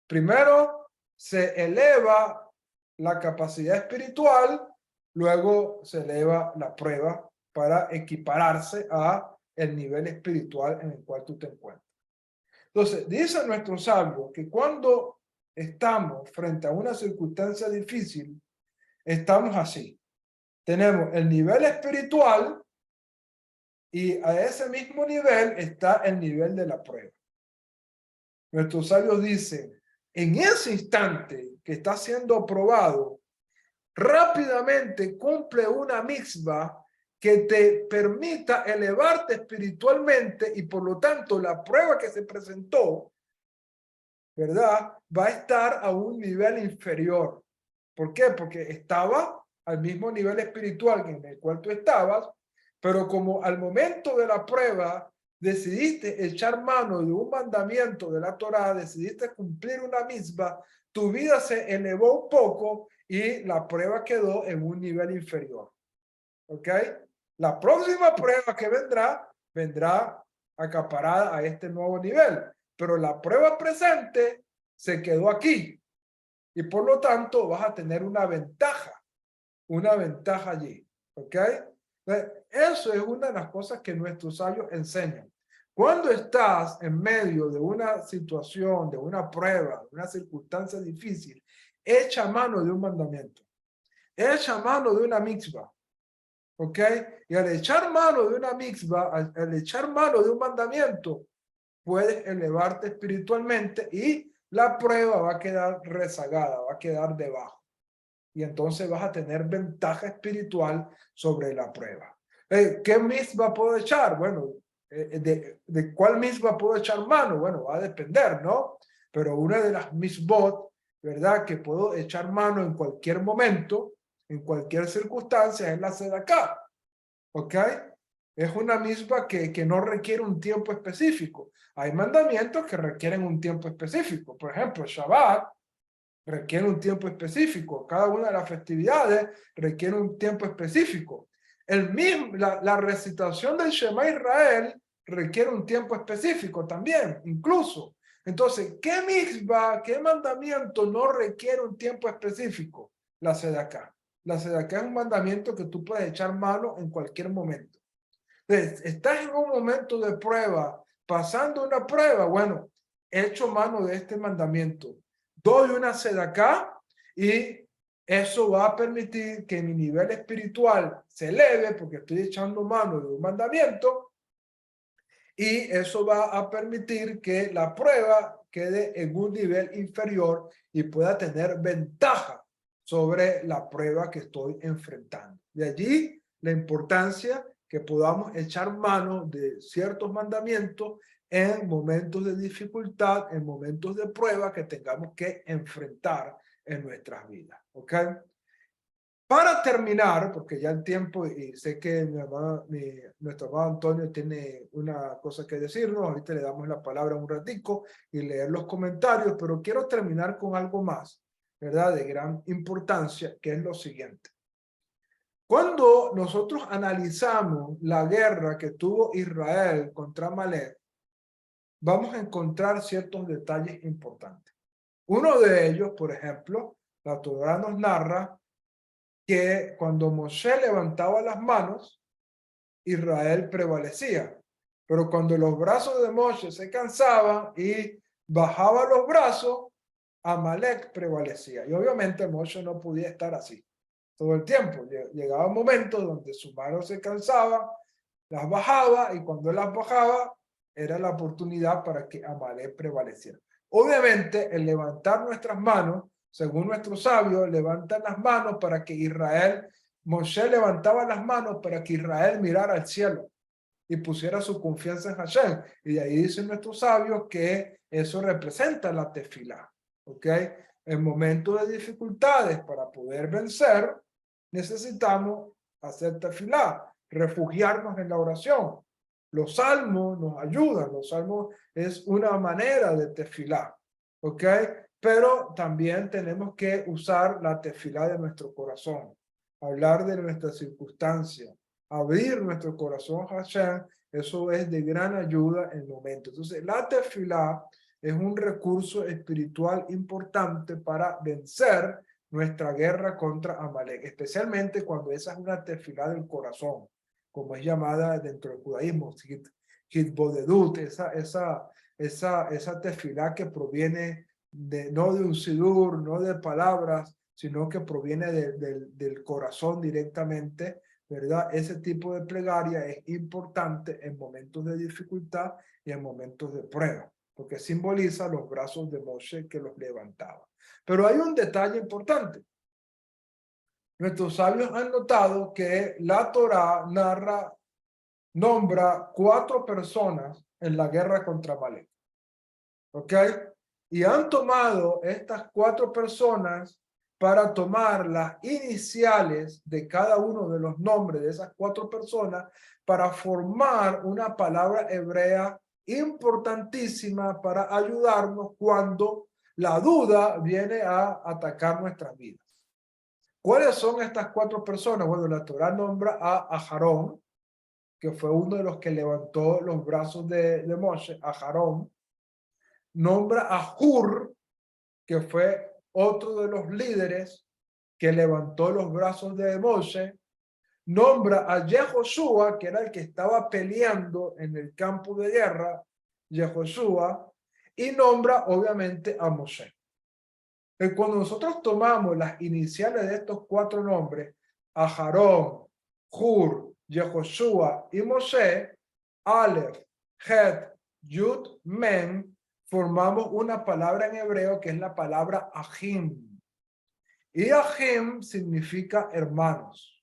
Speaker 1: Primero se eleva la capacidad espiritual, luego se eleva la prueba para equipararse a el nivel espiritual en el cual tú te encuentras. Entonces, dice nuestro sabio que cuando estamos frente a una circunstancia difícil, estamos así. Tenemos el nivel espiritual y a ese mismo nivel está el nivel de la prueba. Nuestros sabios dicen, en ese instante que está siendo aprobado, rápidamente cumple una mitzvah que te permita elevarte espiritualmente y por lo tanto la prueba que se presentó, ¿verdad? Va a estar a un nivel inferior. ¿Por qué? Porque estaba al mismo nivel espiritual en el cual tú estabas, pero como al momento de la prueba decidiste echar mano de un mandamiento de la Torá, decidiste cumplir una misma, tu vida se elevó un poco y la prueba quedó en un nivel inferior. ¿Ok? La próxima prueba que vendrá acaparada a este nuevo nivel, pero la prueba presente se quedó aquí y por lo tanto vas a tener una ventaja allí. ¿Ok? Eso es una de las cosas que nuestros sabios enseñan. Cuando estás en medio de una situación, de una prueba, de una circunstancia difícil, echa mano de un mandamiento, echa mano de una mitzvah. ¿Ok? Y al echar mano de una mitzvah, al echar mano de un mandamiento, puedes elevarte espiritualmente y la prueba va a quedar rezagada, va a quedar debajo. Y entonces vas a tener ventaja espiritual sobre la prueba. ¿Qué mitzvah puedo echar? Bueno, ¿de cuál mitzvah puedo echar mano? Bueno, va a depender, ¿no? Pero una de las mitzvot, ¿verdad? Que puedo echar mano en cualquier momento, en cualquier circunstancia, es la sedaká. ¿Ok? Es una mitzvah que no requiere un tiempo específico. Hay mandamientos que requieren un tiempo específico. Por ejemplo, Shabbat requiere un tiempo específico. Cada una de las festividades requiere un tiempo específico. La recitación del Shema Israel requiere un tiempo específico también, incluso. Entonces, ¿qué mitzvah, qué mandamiento no requiere un tiempo específico? La sedaká. La sedaká es un mandamiento que tú puedes echar mano en cualquier momento. Entonces, estás en un momento de prueba, pasando una prueba, bueno, echo mano de este mandamiento. Doy una sedaká y eso va a permitir que mi nivel espiritual se eleve porque estoy echando mano de un mandamiento y eso va a permitir que la prueba quede en un nivel inferior y pueda tener ventaja sobre la prueba que estoy enfrentando. De allí la importancia que podamos echar mano de ciertos mandamientos en momentos de dificultad, en momentos de prueba que tengamos que enfrentar en nuestras vidas. ¿Ok? Para terminar, porque ya el tiempo, y sé que nuestro amado Antonio tiene una cosa que decirnos, ahorita le damos la palabra un ratico y leer los comentarios, pero quiero terminar con algo más, ¿verdad? De gran importancia, que es lo siguiente. Cuando nosotros analizamos la guerra que tuvo Israel contra Amalek, vamos a encontrar ciertos detalles importantes. Uno de ellos, por ejemplo, la Torá nos narra que cuando Moshe levantaba las manos, Israel prevalecía. Pero cuando los brazos de Moshe se cansaban y bajaba los brazos, Amalek prevalecía. Y obviamente Moshe no podía estar así todo el tiempo. Llegaba un momento donde su mano se cansaba, las bajaba y cuando las bajaba era la oportunidad para que Amalek prevaleciera. Obviamente el levantar nuestras manos, según nuestros sabios, levantan las manos para que Israel, Moshe levantaba las manos para que Israel mirara al cielo y pusiera su confianza en Hashem. Y de ahí dicen nuestros sabios que eso representa la tefilá. ¿Ok? En momentos de dificultades para poder vencer, necesitamos hacer tefilá, refugiarnos en la oración. Los salmos nos ayudan, los salmos es una manera de tefilá. ¿Ok? Pero también tenemos que usar la tefilá de nuestro corazón, hablar de nuestras circunstancias, abrir nuestro corazón a Hashem, eso es de gran ayuda en momentos. Entonces, la tefilá es un recurso espiritual importante para vencer nuestra guerra contra Amalek, especialmente cuando esa es una tefilá del corazón, como es llamada dentro del judaísmo, hitbodedut, esa tefilá que proviene no de un sidur, no de palabras, sino que proviene del corazón directamente, ¿verdad? Ese tipo de plegaria es importante en momentos de dificultad y en momentos de prueba, porque simboliza los brazos de Moshe que los levantaba. Pero hay un detalle importante. Nuestros sabios han notado que la Torá nombra 4 personas en la guerra contra Amalek. ¿Ok? Y han tomado estas 4 personas para tomar las iniciales de cada uno de los nombres de esas 4 personas para formar una palabra hebrea importantísima para ayudarnos cuando la duda viene a atacar nuestras vidas. ¿Cuáles son estas 4 personas? Bueno, la Torá nombra a Aarón, que fue uno de los que levantó los brazos de Moshe, Aarón. Nombra a Hur, que fue otro de los líderes que levantó los brazos de Moshe. Nombra a Yehoshua, que era el que estaba peleando en el campo de guerra, Yehoshua, y nombra obviamente a Moshe. Cuando nosotros tomamos las iniciales de estos 4 nombres, Aarón, Hur, Yehoshua y Moshe, Aleph, Het, Yud, Men, formamos una palabra en hebreo que es la palabra Ahim. Y Ahim significa hermanos.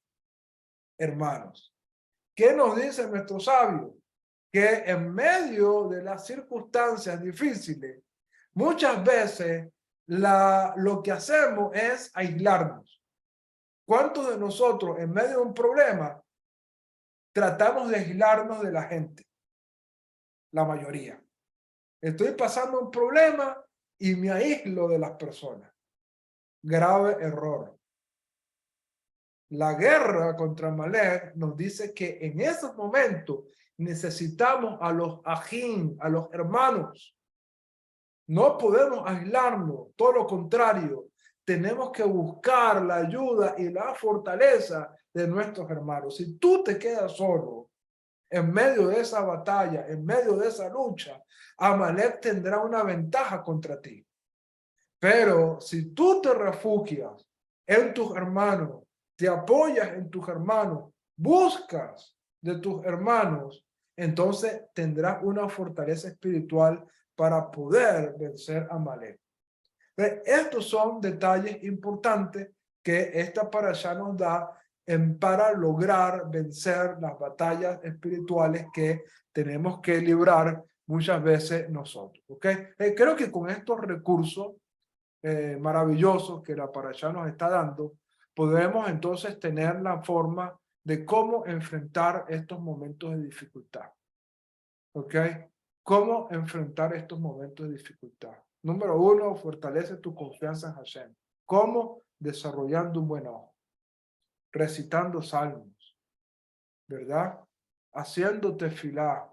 Speaker 1: Hermanos. ¿Qué nos dice nuestro sabio? Que en medio de las circunstancias difíciles, muchas veces lo que hacemos es aislarnos. ¿Cuántos de nosotros en medio de un problema tratamos de aislarnos de la gente? La mayoría. Estoy pasando un problema y me aíslo de las personas. Grave error. La guerra contra Amalek nos dice que en esos momentos necesitamos a los ajín, a los hermanos. No podemos aislarnos, todo lo contrario. Tenemos que buscar la ayuda y la fortaleza de nuestros hermanos. Si tú te quedas solo en medio de esa batalla, en medio de esa lucha, Amalek tendrá una ventaja contra ti. Pero si tú te refugias en tus hermanos, te apoyas en tus hermanos, buscas de tus hermanos, entonces tendrás una fortaleza espiritual para poder vencer a Amalek. Estos son detalles importantes que esta parashá nos da para lograr vencer las batallas espirituales que tenemos que librar muchas veces nosotros. ¿Okay? Creo que con estos recursos maravillosos que la parashá nos está dando, podremos entonces tener la forma de cómo enfrentar estos momentos de dificultad. ¿Ok? ¿Cómo enfrentar estos momentos de dificultad? Número 1, fortalece tu confianza en Hashem. ¿Cómo? Desarrollando un buen ojo, recitando salmos, ¿verdad? Haciendo tefilá,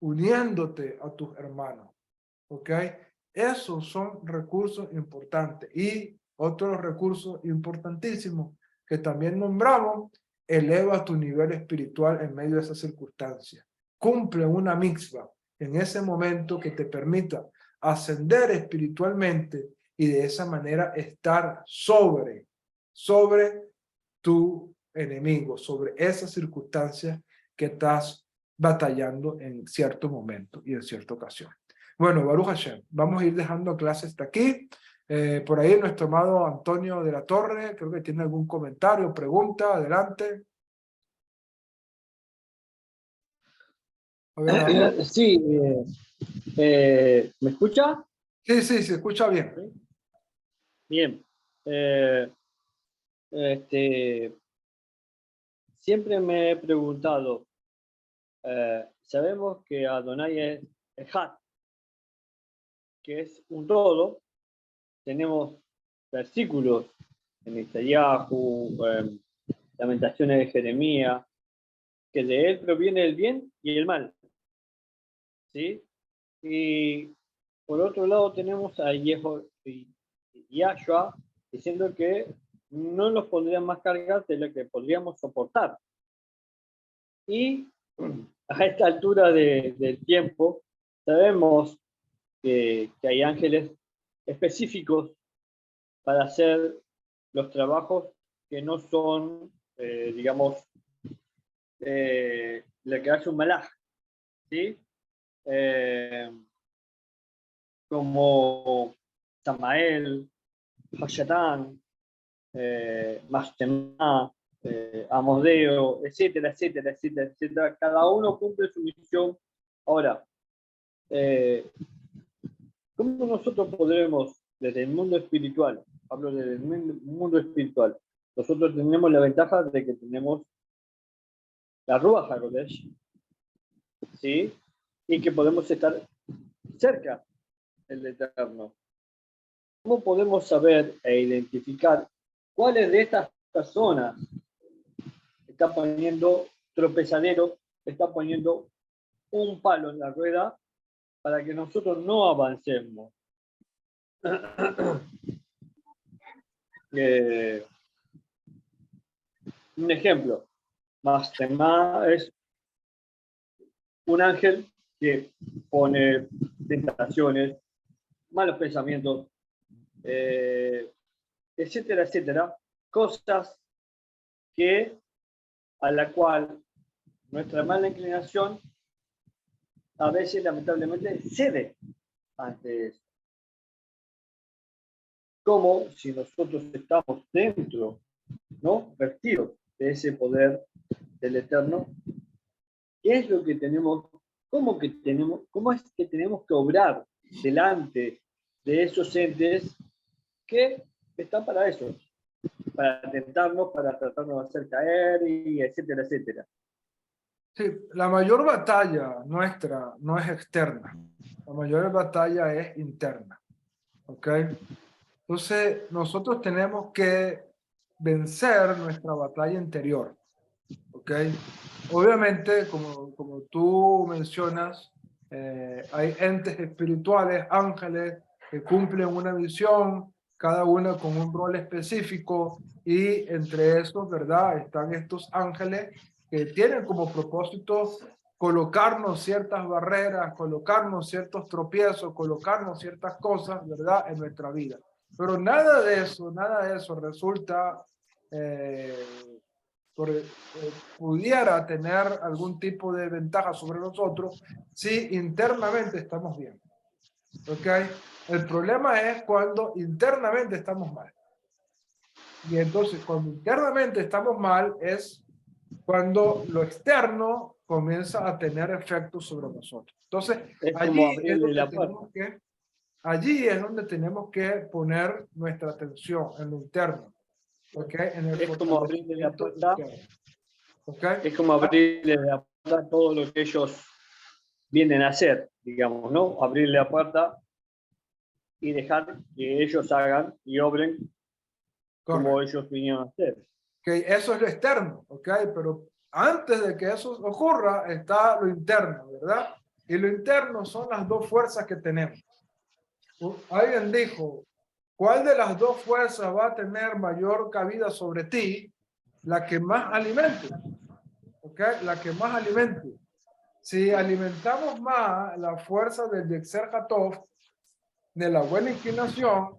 Speaker 1: uniéndote a tus hermanos, ¿ok? Esos son recursos importantes. Y otros recursos importantísimos que también nombramos, eleva tu nivel espiritual en medio de esas circunstancias. Cumple una mitzvah en ese momento que te permita ascender espiritualmente y de esa manera estar sobre tu enemigo, sobre esas circunstancias que estás batallando en cierto momento y en cierta ocasión. Bueno, Baruch Hashem, vamos a ir dejando clases hasta aquí. Por ahí nuestro amado Antonio de la Torre, creo que tiene algún comentario, pregunta, adelante. A ver,
Speaker 2: sí, ¿me escucha?
Speaker 1: Sí, se escucha bien.
Speaker 2: Bien. Siempre me he preguntado, sabemos que Adonai es Ejad, que es un todo. Tenemos versículos en Isaíahu, Lamentaciones de Jeremías, que de él proviene el bien y el mal. ¿Sí? Y por otro lado tenemos a Yahshua diciendo que no nos pondrían más cargas de lo que podríamos soportar. Y a esta altura del tiempo sabemos que hay ángeles específicos para hacer los trabajos que no son, digamos, lo que hace un malaj, ¿sí? Como Samael, Hashatán, Mashtemá, Amodeo, etcétera, etcétera, etcétera, etcétera. Cada uno cumple su misión. Ahora, ¿cómo nosotros podremos, desde el mundo espiritual, hablo del mundo espiritual. Nosotros tenemos la ventaja de que tenemos la Ruach HaKodesh, ¿sí? Y que podemos estar cerca del Eterno. ¿Cómo podemos saber e identificar cuáles de estas personas está poniendo tropezadero, está poniendo un palo en la rueda para que nosotros no avancemos? Un ejemplo, Mastema es un ángel que pone tentaciones, malos pensamientos, etcétera, etcétera, cosas que a la cual nuestra mala inclinación a veces lamentablemente cede ante eso. Como si nosotros estamos dentro, ¿no? Vestidos de ese poder del Eterno, ¿qué es lo que tenemos? ¿Cómo es que tenemos que obrar delante de esos entes que están para eso? Para tentarnos, para tratarnos de hacer caer, y etcétera, etcétera.
Speaker 1: Sí, la mayor batalla nuestra no es externa, la mayor batalla es interna, ¿ok? Entonces, nosotros tenemos que vencer nuestra batalla interior, ¿ok? Obviamente, como tú mencionas, hay entes espirituales, ángeles, que cumplen una misión, cada uno con un rol específico, y entre esos, ¿verdad? Están estos ángeles que tienen como propósito colocarnos ciertas barreras, colocarnos ciertos tropiezos, colocarnos ciertas cosas, ¿verdad? En nuestra vida. Pero nada de eso resulta, pudiera tener algún tipo de ventaja sobre nosotros si internamente estamos bien. ¿Ok? El problema es cuando internamente estamos mal. Y entonces, cuando internamente estamos mal, es cuando lo externo comienza a tener efectos sobre nosotros. Entonces,
Speaker 2: Es como abrirle la puerta.
Speaker 1: allí es donde tenemos que poner nuestra atención, en lo interno. ¿Okay? En el
Speaker 2: Es como abrirle la puerta.
Speaker 1: ¿Okay?
Speaker 2: Es como abrirle la puerta a todo lo que ellos vienen a hacer, digamos, ¿no? Abrirle la puerta y dejar que ellos hagan y obren como ellos vinieron a hacer.
Speaker 1: Okay, eso es lo externo, ¿ok? Pero antes de que eso ocurra está lo interno, ¿verdad? Y lo interno son las dos fuerzas que tenemos. Alguien dijo, ¿cuál de las dos fuerzas va a tener mayor cabida sobre ti? La que más alimente, ¿ok? La que más alimente. Si alimentamos más la fuerza del Yetzer Hatov, de la buena inclinación,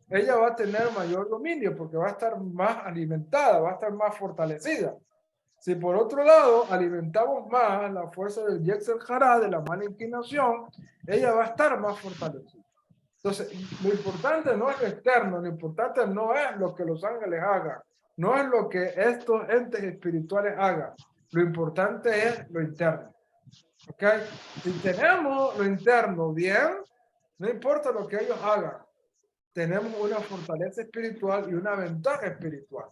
Speaker 1: ella va a tener mayor dominio porque va a estar más alimentada, va a estar más fortalecida. Si por otro lado alimentamos más la fuerza del Yetzer Hará, de la mala inclinación, ella va a estar más fortalecida. Entonces, lo importante no es lo externo, lo importante no es lo que los ángeles hagan, no es lo que estos entes espirituales hagan, lo importante es lo interno. ¿Ok? Si tenemos lo interno bien, no importa lo que ellos hagan, tenemos una fortaleza espiritual y una ventaja espiritual.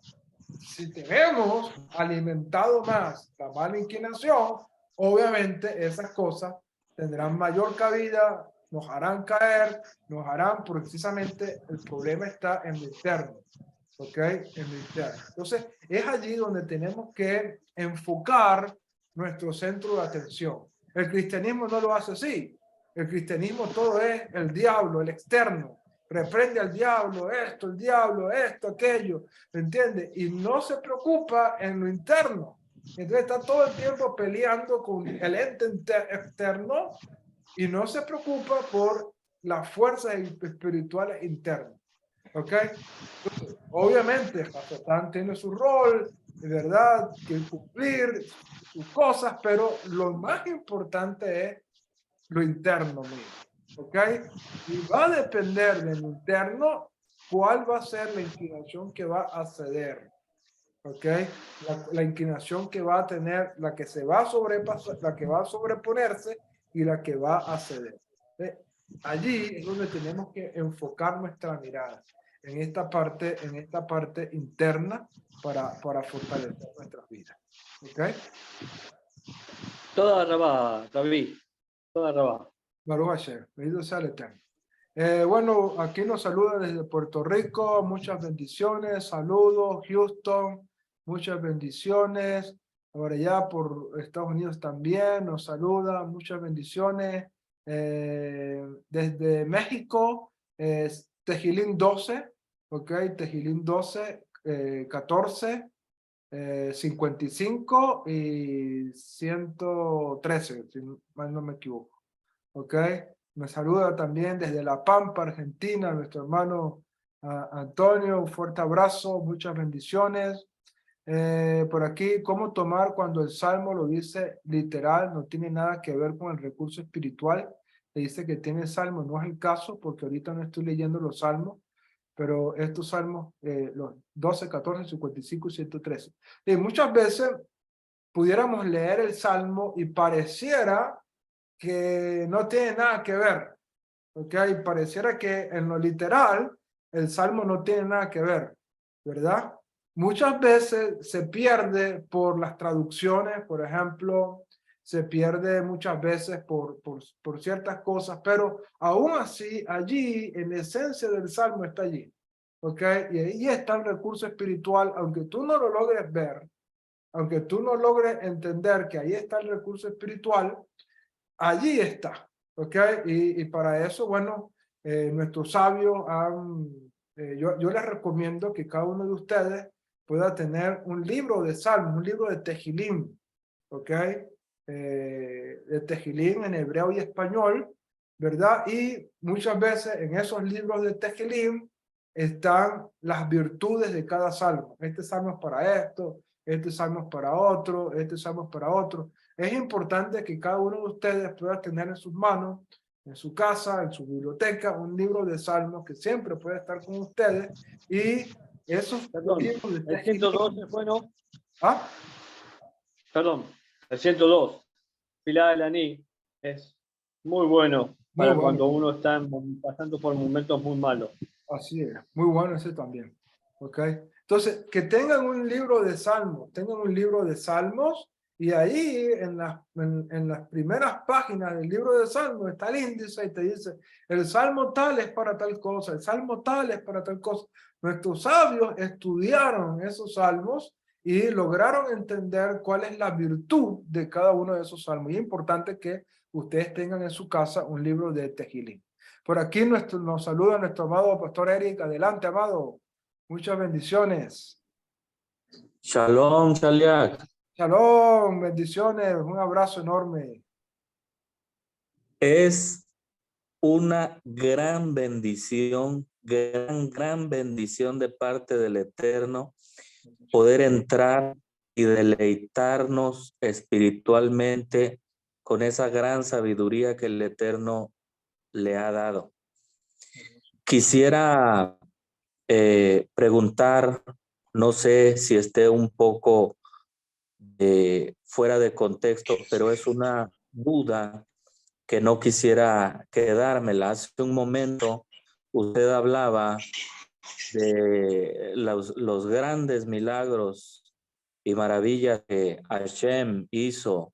Speaker 1: Si tenemos alimentado más la mala inclinación, obviamente esas cosas tendrán mayor cabida, nos harán caer, nos harán, precisamente el problema está en lo interno, ¿ok? En lo interno. Entonces, es allí donde tenemos que enfocar nuestro centro de atención. El cristianismo no lo hace así. El cristianismo todo es el diablo, el externo. Reprende al diablo, esto, aquello, ¿me entiende? Y no se preocupa en lo interno. Entonces está todo el tiempo peleando con el ente externo y no se preocupa por las fuerzas espirituales internas. ¿Ok? Entonces, obviamente, Hasatán tiene su rol, de verdad, que cumplir sus cosas, pero lo más importante es lo interno mío, ¿ok? Y va a depender del interno cuál va a ser la inclinación que va a ceder, ¿ok? La inclinación que va a tener, la que se va a sobrepasar, la que va a sobreponerse y la que va a ceder. Allí es donde tenemos que enfocar nuestra mirada. en esta parte interna para fortalecer nuestras vidas. ¿Ok?
Speaker 2: Toda Rabá, David, toda Rabá.
Speaker 1: Baruch Hashem, bendito sea el Eterno. Bueno, aquí nos saluda desde Puerto Rico, muchas bendiciones, saludos, Houston, muchas bendiciones. Ahora ya por Estados Unidos también nos saluda, muchas bendiciones. Desde México, Tejilín 12, ok, Tejilín 12, 14, 55 y 113, si mal no me equivoco. ¿Ok? Me saluda también desde La Pampa, Argentina, nuestro hermano Antonio. Un fuerte abrazo, muchas bendiciones. Por aquí, ¿cómo tomar cuando el Salmo lo dice literal? No tiene nada que ver con el recurso espiritual. Le dice que tiene Salmo, no es el caso, porque ahorita no estoy leyendo los Salmos, pero estos Salmos, los 12, 14, 55 y 113. Y muchas veces pudiéramos leer el Salmo y pareciera que no tiene nada que ver, ¿ok? Pareciera que en lo literal el Salmo no tiene nada que ver, ¿verdad? Muchas veces se pierde por las traducciones, por ejemplo, se pierde muchas veces por ciertas cosas, pero aún así, allí, en la esencia del Salmo está allí, ¿ok? Y ahí está el recurso espiritual, aunque tú no lo logres ver, aunque tú no logres entender que ahí está el recurso espiritual, allí está, ¿ok? Y para eso, bueno, nuestros sabios han, yo les recomiendo que cada uno de ustedes pueda tener un libro de salmos, un libro de Tejilim, ¿ok? De Tejilim en hebreo y español, ¿verdad? Y muchas veces en esos libros de Tejilim están las virtudes de cada salmo. Este salmo es para esto, este salmo es para otro, este salmo es para otro. Es importante que cada uno de ustedes pueda tener en sus manos, en su casa, en su biblioteca, un libro de salmos que siempre puede estar con ustedes. Y esos
Speaker 2: Perdón,
Speaker 1: libros de
Speaker 2: el
Speaker 1: Tejilim.
Speaker 2: 102 es bueno.
Speaker 1: ¿Ah?
Speaker 2: Perdón, el 102, Pilá del Aní, es muy bueno
Speaker 1: Muy
Speaker 2: para
Speaker 1: bueno.
Speaker 2: cuando uno está pasando por momentos muy malos.
Speaker 1: Así es, muy bueno ese también. ¿Ok? Entonces, que tengan un libro de salmos, tengan un libro de salmos y ahí en las primeras páginas del libro de salmos está el índice y te dice, el salmo tal es para tal cosa, el salmo tal es para tal cosa. Nuestros sabios estudiaron esos salmos y lograron entender cuál es la virtud de cada uno de esos salmos. Y es importante que ustedes tengan en su casa un libro de Tejilín. Por aquí nos saluda nuestro amado pastor Eric. Adelante, amado. Muchas bendiciones.
Speaker 3: Shalom, Shaliach.
Speaker 1: Shalom, bendiciones. Un abrazo enorme.
Speaker 3: Es una gran bendición, gran bendición de parte del Eterno poder entrar y deleitarnos espiritualmente con esa gran sabiduría que el Eterno le ha dado. Quisiera preguntar, no sé si esté un poco fuera de contexto, pero es una duda que no quisiera quedármela. Hace un momento usted hablaba de los grandes milagros y maravillas que Hashem hizo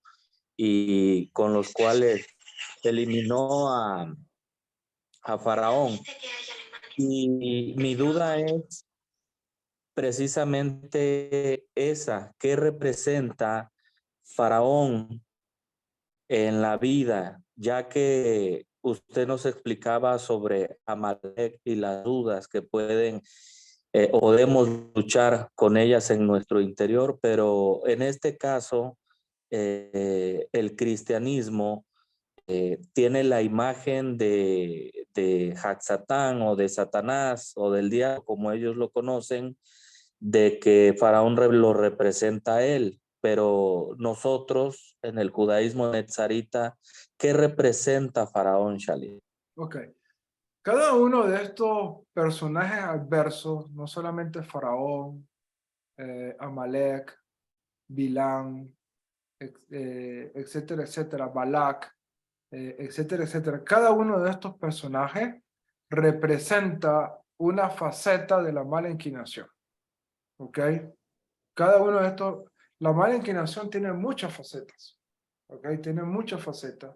Speaker 3: y con los cuales eliminó a Faraón. Y mi duda es precisamente esa, ¿qué representa Faraón en la vida? Ya que usted nos explicaba sobre Amalek y las dudas que pueden podemos luchar con ellas en nuestro interior, pero en este caso el cristianismo tiene la imagen de Hatzatán o de Satanás o del diablo, como ellos lo conocen, de que Faraón lo representa a él. Pero nosotros, en el judaísmo netzarita, ¿qué representa Faraón, Shali?
Speaker 1: Ok. Cada uno de estos personajes adversos, no solamente Faraón, Amalek, Bilán, etcétera, etcétera, Balak, etcétera, etcétera. Cada uno de estos personajes representa una faceta de la mala inclinación. ¿Ok? Cada uno de estos, la mala inclinación tiene muchas facetas. ¿Ok? Tiene muchas facetas.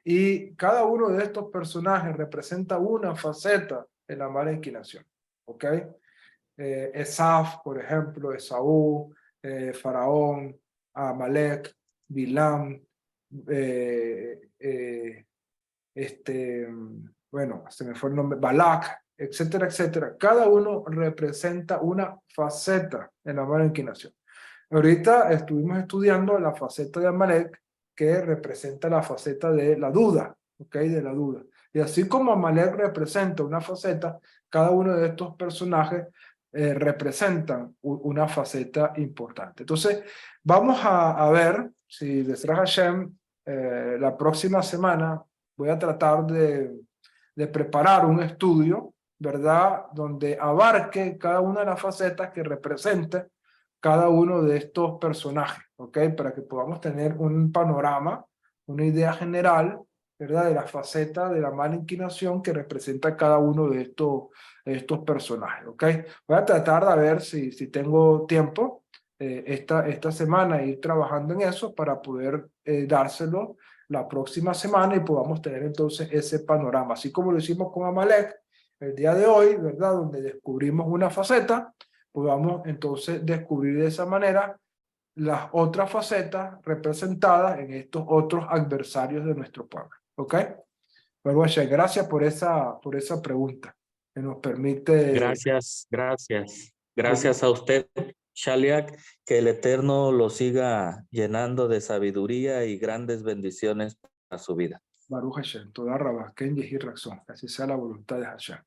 Speaker 1: Y cada uno de estos personajes representa una faceta de la mala inclinación. ¿Ok? Esaf, por ejemplo, Esaú, Faraón, Amalek, Bilam, bueno, se me fue el nombre, Balak, etcétera, etcétera. Cada uno representa una faceta en la mala inclinación. Ahorita estuvimos estudiando la faceta de Amalek, que representa la faceta de la duda, ¿ok? De la duda. Y así como Amalek representa una faceta, cada uno de estos personajes representan una faceta importante. Entonces, vamos a ver si Bezrat Hashem la próxima semana voy a tratar de preparar un estudio, ¿verdad? Donde abarque cada una de las facetas que represente cada uno de estos personajes, ¿ok? Para que podamos tener un panorama, una idea general, ¿verdad? De la faceta de la mala inclinación que representa cada uno de estos personajes, ¿ok? Voy a tratar de ver si tengo tiempo esta semana ir trabajando en eso para poder dárselo la próxima semana y podamos tener entonces ese panorama, así como lo hicimos con Amalek el día de hoy, ¿verdad? Donde descubrimos una faceta, podamos entonces descubrir de esa manera las otras facetas representadas en estos otros adversarios de nuestro pueblo, ¿ok? Bueno, gracias por esa pregunta que nos permite...
Speaker 3: Gracias, gracias. Gracias a usted, Shaliak, que el Eterno lo siga llenando de sabiduría y grandes bendiciones para su vida.
Speaker 1: Baruch Hashem, toda Rabá, Ken Yehi Razón, que así sea la voluntad de Hashem.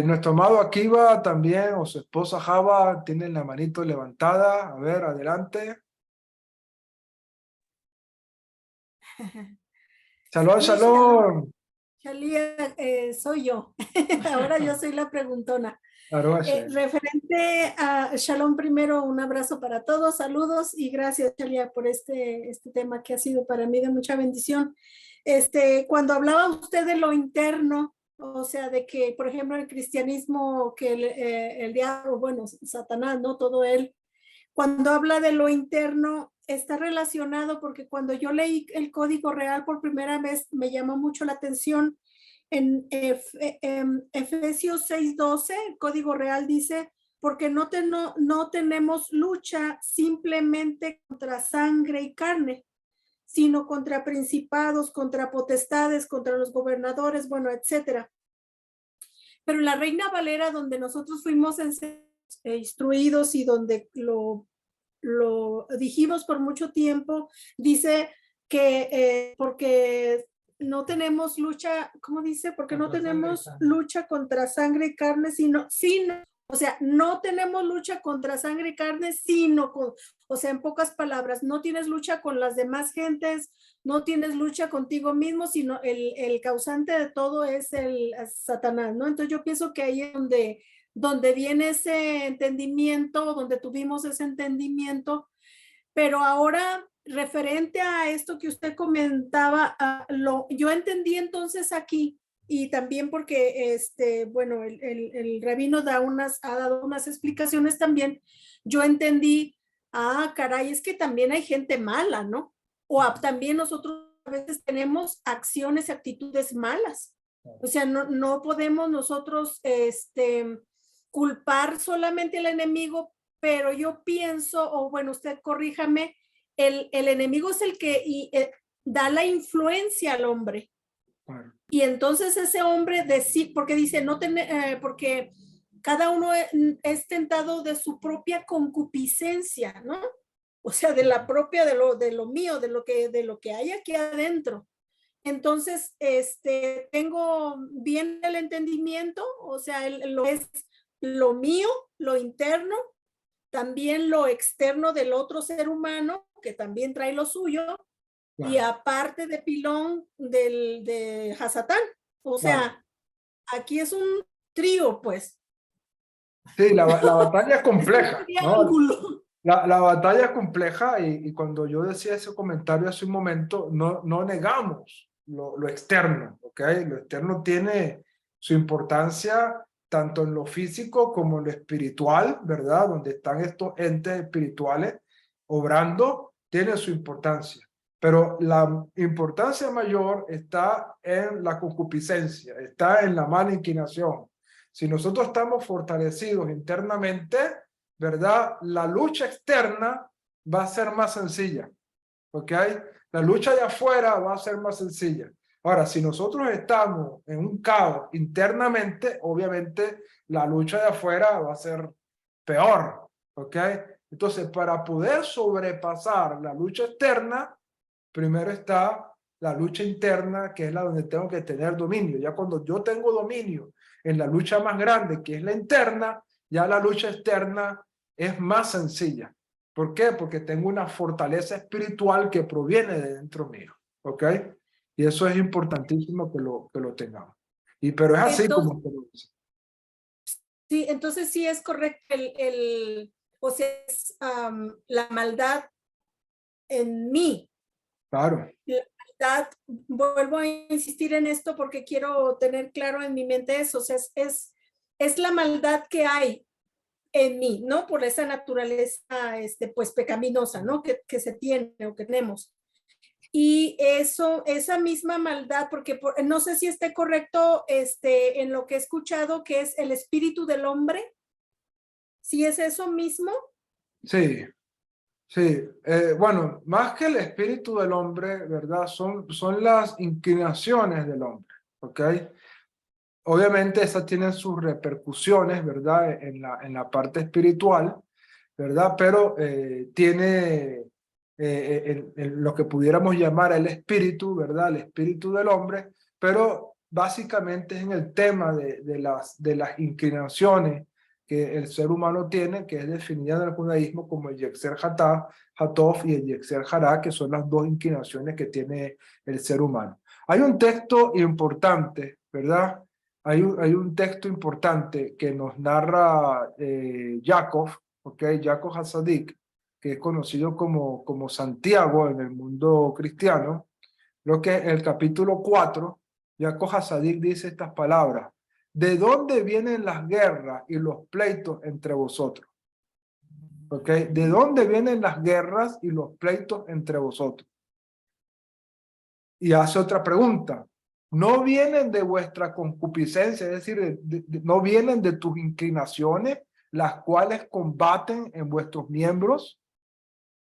Speaker 1: Nuestro amado Akiva también, o su esposa Java, tienen la manito levantada. A ver, adelante. Shalom,
Speaker 4: Sí,
Speaker 1: shalom.
Speaker 4: Shalia, soy yo. Ahora yo soy la preguntona.
Speaker 1: Baruch Hashem.
Speaker 4: Referente a Shalom, primero un abrazo para todos, saludos y gracias, Shalia, por este tema que ha sido para mí de mucha bendición. Cuando hablaba usted de lo interno, o sea, de que, por ejemplo, el cristianismo, que el diablo, bueno, Satanás, ¿no? Todo él, cuando habla de lo interno, está relacionado porque cuando yo leí el Código Real por primera vez, me llamó mucho la atención. En Efesios 6:12, el Código Real dice, porque no tenemos lucha simplemente contra sangre y carne, sino contra principados, contra potestades, contra los gobernadores, bueno, etcétera. Pero la Reina Valera, donde nosotros fuimos instruidos y donde lo dijimos por mucho tiempo, dice que porque no tenemos lucha, ¿cómo dice? Porque no tenemos lucha contra sangre y carne, sino, o sea, no tenemos lucha contra sangre y carne, sino o sea, en pocas palabras, no tienes lucha con las demás gentes, no tienes lucha contigo mismo, sino el causante de todo es el Satanás, ¿no? Entonces yo pienso que ahí es donde viene ese entendimiento, donde tuvimos ese entendimiento, pero ahora referente a esto que usted comentaba, yo entendí entonces aquí, y también porque bueno, el rabino ha dado unas explicaciones también, yo entendí, caray, es que también hay gente mala, ¿no? O también nosotros a veces tenemos acciones y actitudes malas. O sea, no podemos nosotros culpar solamente al enemigo, pero yo pienso, o bueno, usted corríjame, el enemigo es el que da la influencia al hombre. Bueno. Y entonces ese hombre porque dice, porque cada uno es tentado de su propia concupiscencia, ¿no? O sea, de la propia, de lo mío, de lo que hay aquí adentro. Entonces, tengo bien el entendimiento, o sea, lo es lo mío, lo interno, también lo externo del otro ser humano, que también trae lo suyo, claro. Y aparte de pilón de Hasatán. O sea, aquí es un trío, pues.
Speaker 1: Sí, la batalla es compleja.
Speaker 4: Es un triángulo.
Speaker 1: ¿No? La batalla es compleja y cuando yo decía ese comentario hace un momento, no negamos lo externo, ¿ok? Lo externo tiene su importancia, tanto en lo físico como en lo espiritual, ¿verdad? Donde están estos entes espirituales obrando, tiene su importancia. Pero la importancia mayor está en la concupiscencia, está en la mala inclinación. Si nosotros estamos fortalecidos internamente, ¿verdad? La lucha externa va a ser más sencilla, ¿ok? La lucha de afuera va a ser más sencilla. Ahora, si nosotros estamos en un caos internamente, obviamente la lucha de afuera va a ser peor, ¿ok? Entonces, para poder sobrepasar la lucha externa, primero está la lucha interna, que es la donde tengo que tener dominio. Ya cuando yo tengo dominio en la lucha más grande, que es la interna, ya la lucha externa es más sencilla. ¿Por qué? Porque tengo una fortaleza espiritual que proviene de dentro mío, ¿ok? Y eso es importantísimo que lo tengamos. Pero es así
Speaker 4: Entonces,
Speaker 1: como te lo dice.
Speaker 4: sí, entonces sí es correcto o sea, es la maldad en mí.
Speaker 1: Claro.
Speaker 4: La maldad, vuelvo a insistir en esto porque quiero tener claro en mi mente eso, o sea, es la maldad que hay en mí, ¿no? Por esa naturaleza, pues pecaminosa, ¿no? Que se tiene o que tenemos. Y eso, esa misma maldad, porque no sé si esté correcto en lo que he escuchado, que es el espíritu del hombre. ¿Sí es eso mismo?
Speaker 1: Sí, sí. Bueno, más que el espíritu del hombre, ¿verdad? Son las inclinaciones del hombre, ¿ok? Obviamente esas tienen sus repercusiones, ¿verdad? En la parte espiritual, ¿verdad? Pero tiene lo que pudiéramos llamar el espíritu, ¿verdad? El espíritu del hombre, pero básicamente es en el tema de las inclinaciones que el ser humano tiene, que es definida en el judaísmo como el Yetzer Hatov y el Yetzer Hará, que son las dos inclinaciones que tiene el ser humano. Hay un texto importante, ¿verdad? Hay un texto importante que nos narra Jacob, ¿okay? Jacob Hasadik, que es conocido como Santiago en el mundo cristiano. Lo que en el capítulo 4, Jacob Hasadik dice estas palabras: ¿de dónde vienen las guerras y los pleitos entre vosotros? ¿Okay? ¿De dónde vienen las guerras y los pleitos entre vosotros? Y hace otra pregunta: ¿no vienen de vuestra concupiscencia, es decir, no vienen de tus inclinaciones, las cuales combaten en vuestros miembros?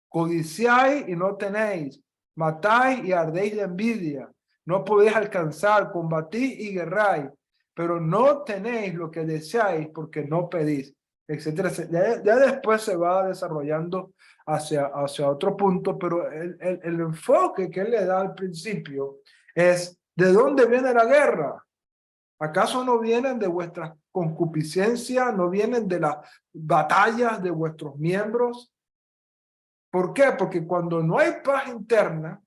Speaker 1: Codiciáis y no tenéis, matáis y ardéis de envidia, no podéis alcanzar, combatís y guerráis, pero no tenéis lo que deseáis porque no pedís, etcétera. Ya después se va desarrollando hacia otro punto, pero el enfoque que él le da al principio es: ¿de dónde viene la guerra? ¿Acaso no vienen de vuestras concupiscencias? ¿No vienen de las batallas de vuestros miembros? ¿Por qué? Porque cuando no hay paz interna,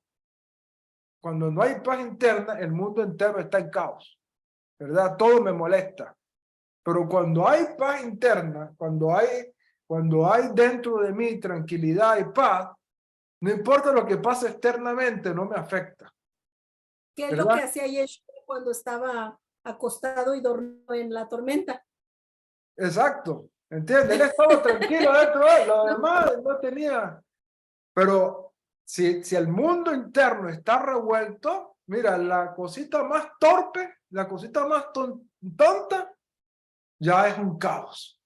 Speaker 1: el mundo entero está en caos, ¿verdad? Todo me molesta. Pero cuando hay paz interna, cuando hay dentro de mí tranquilidad y paz, no importa lo que pase externamente, no me afecta.
Speaker 4: ¿Qué es
Speaker 1: ¿verdad?
Speaker 4: lo que hacía Yeshua cuando estaba acostado y dormido en la tormenta?
Speaker 1: Exacto, ¿entiendes? Él estaba tranquilo dentro de él, lo demás no tenía. Pero si el mundo interno está revuelto, mira, la cosita más torpe, la cosita más tonta, ya es un caos.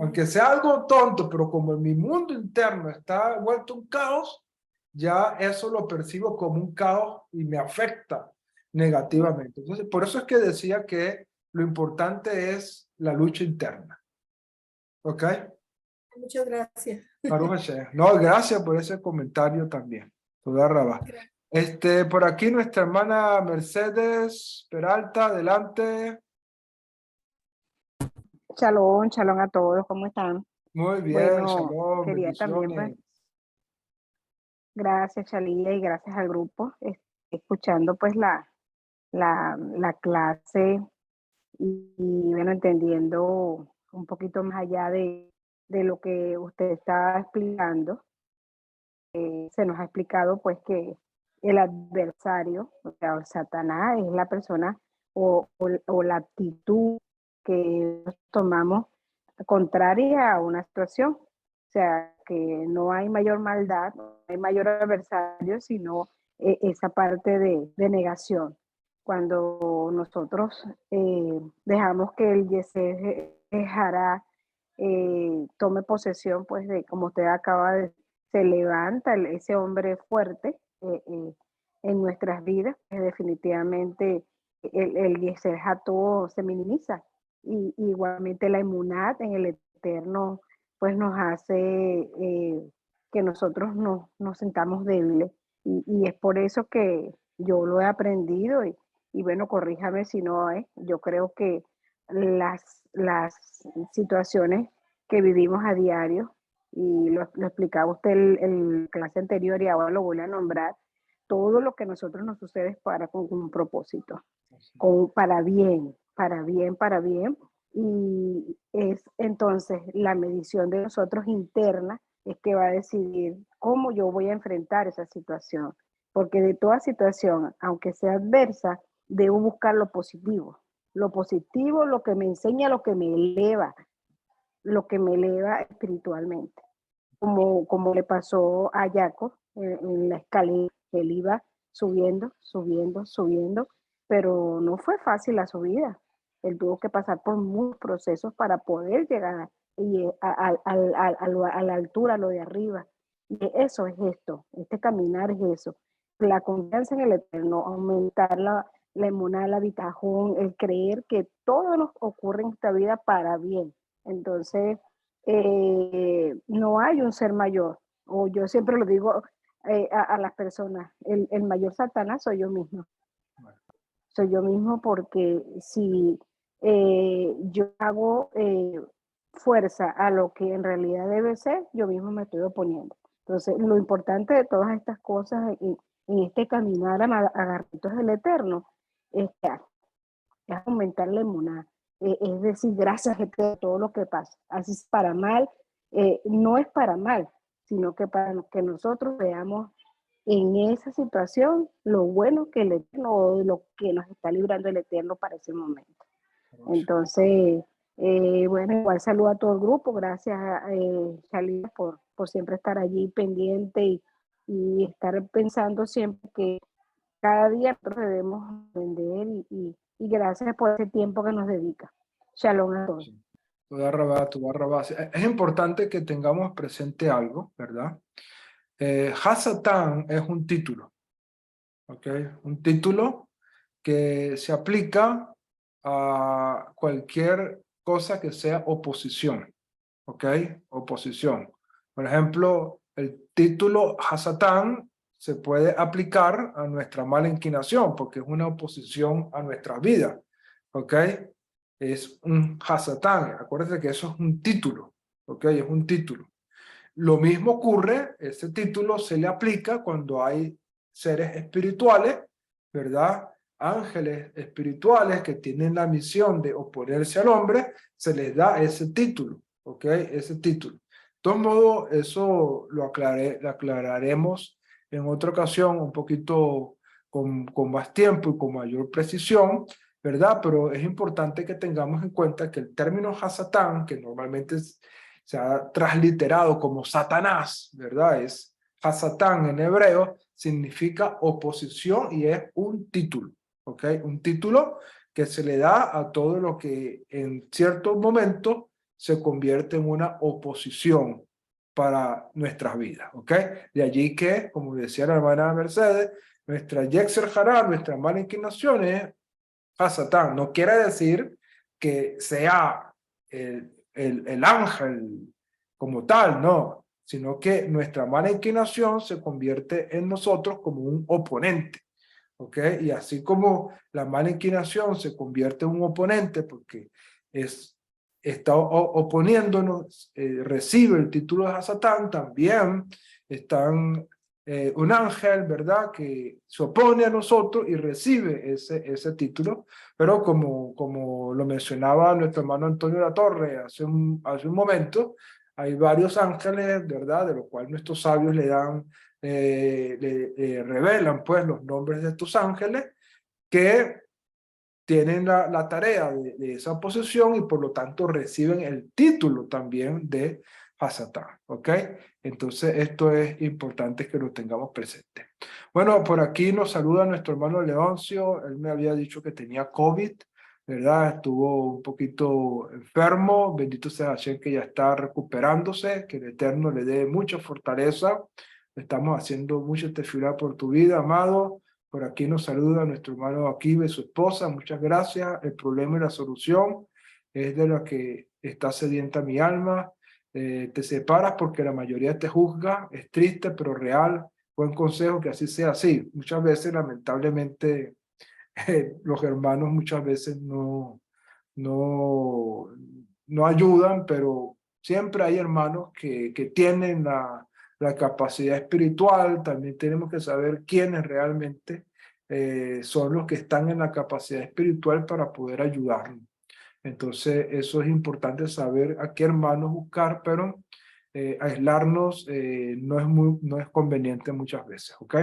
Speaker 1: Aunque sea algo tonto, pero como mi mundo interno está vuelto un caos, ya eso lo percibo como un caos y me afecta negativamente. Entonces, por eso es que decía que lo importante es la lucha interna. ¿Ok?
Speaker 4: Muchas gracias.
Speaker 1: Baruch Hashem. No, gracias por ese comentario también. Toda rabá. Por aquí nuestra hermana Mercedes Peralta, adelante.
Speaker 5: Shalom, shalom a todos, ¿cómo están?
Speaker 1: Muy bien,
Speaker 5: Bueno,
Speaker 1: shalom,
Speaker 5: quería también, pues,
Speaker 1: bendiciones.
Speaker 5: gracias Shalía y gracias al grupo, escuchando pues la clase y bueno, entendiendo un poquito más allá de lo que usted está explicando. Se nos ha explicado pues que el adversario, o sea, Satanás, es la persona o la actitud que tomamos contraria a una situación. O sea, que no hay mayor maldad, no hay mayor adversario, sino esa parte de negación. Cuando nosotros dejamos que el Yesed Jara tome posesión, pues de como usted acaba de, se levanta ese hombre fuerte en nuestras vidas, que definitivamente el Yesed Hatov se minimiza. Y igualmente la emunat en el Eterno, pues nos hace que nosotros nos sintamos débiles. Y es por eso que yo lo he aprendido y bueno, corríjame si no es, yo creo que las situaciones que vivimos a diario, y lo explicaba usted en la clase anterior y ahora lo voy a nombrar, todo lo que a nosotros nos sucede es con un propósito, para bien, para bien, para bien. Y es entonces la medición de nosotros interna es que va a decidir cómo yo voy a enfrentar esa situación. Porque de toda situación, aunque sea adversa, debo buscar lo positivo. Lo positivo, lo que me enseña, lo que me eleva espiritualmente. Como le pasó a Jacob en la escalera, él iba subiendo, subiendo, subiendo, pero no fue fácil la subida. Él tuvo que pasar por muchos procesos para poder llegar a la altura, a lo de arriba. Y eso es esto, este caminar es eso. La confianza en el Eterno, aumentar la emuná, la bitajón, el creer que todo nos ocurre en esta vida para bien. Entonces, no hay un ser mayor, o yo siempre lo digo a las personas, el mayor Satanás soy yo mismo. Soy yo mismo porque si yo hago fuerza a lo que en realidad debe ser, yo mismo me estoy oponiendo. Entonces, lo importante de todas estas cosas en este caminar a agarritos del Eterno es aumentar la emuná. Es decir, gracias a todo lo que pasa. Así es para mal, no es para mal, sino que para que nosotros veamos en esa situación lo bueno que el Eterno, o lo que nos está librando el Eterno para ese momento. Entonces, bueno, igual saludo a todo el grupo, gracias Shalía por siempre estar allí pendiente y estar pensando siempre que cada día nosotros debemos aprender y gracias por ese tiempo que nos dedica. Shalom a todos.
Speaker 1: Es importante que tengamos presente algo, ¿verdad? Hasatán es un título, ¿ok? Un título que se aplica a cualquier cosa que sea oposición, ¿ok? Oposición. Por ejemplo, el título Hasatán se puede aplicar a nuestra mala inclinación porque es una oposición a nuestra vida, ¿ok? Es un Hasatán, acuérdense que eso es un título, ¿ok? Es un título. Lo mismo ocurre, ese título se le aplica cuando hay seres espirituales, ¿verdad? Ángeles espirituales que tienen la misión de oponerse al hombre, se les da ese título, ¿ok? Ese título. De todos modos, eso lo aclararemos en otra ocasión, un poquito con más tiempo y con mayor precisión, ¿verdad? Pero es importante que tengamos en cuenta que el término Hasatán, que normalmente se ha transliterado como Satanás, ¿verdad? Es Hasatán en hebreo, significa oposición y es un título, ¿ok? Un título que se le da a todo lo que en ciertos momentos se convierte en una oposición para nuestras vidas, ¿ok? De allí que, como decía la hermana Mercedes, nuestra Yetzer Hará, nuestra mala inclinación es Hasatán. No quiere decir que sea el ángel como tal, no, sino que nuestra mala inclinación se convierte en nosotros como un oponente, ¿ok? Y así como la mala inclinación se convierte en un oponente porque está oponiéndonos, recibe el título de Hasatán, también están un ángel, ¿verdad?, que se opone a nosotros y recibe ese título, pero como lo mencionaba nuestro hermano Antonio La Torre hace un momento, hay varios ángeles, ¿verdad?, de los cuales nuestros sabios le dan, revelan pues los nombres de estos ángeles que tienen la tarea de esa posesión y por lo tanto reciben el título también de Hasatán, ¿ok? Entonces esto es importante que lo tengamos presente. Bueno, por aquí nos saluda nuestro hermano Leoncio. Él me había dicho que tenía COVID, ¿verdad? Estuvo un poquito enfermo. Bendito sea Hashem que ya está recuperándose, que el Eterno le dé mucha fortaleza. Estamos haciendo mucha tefilá por tu vida, amado. Por aquí nos saluda nuestro hermano Akibe, su esposa. Muchas gracias. El problema y la solución es de la que está sedienta mi alma. Te separas porque la mayoría te juzga. Es triste, pero real. Buen consejo que así sea así. Muchas veces, lamentablemente, los hermanos muchas veces no, no ayudan, pero siempre hay hermanos que tienen la capacidad espiritual. También tenemos que saber quiénes realmente son los que están en la capacidad espiritual para poder ayudarnos. Entonces, eso es importante saber a qué hermanos buscar, pero aislarnos no es conveniente muchas veces, ¿ok?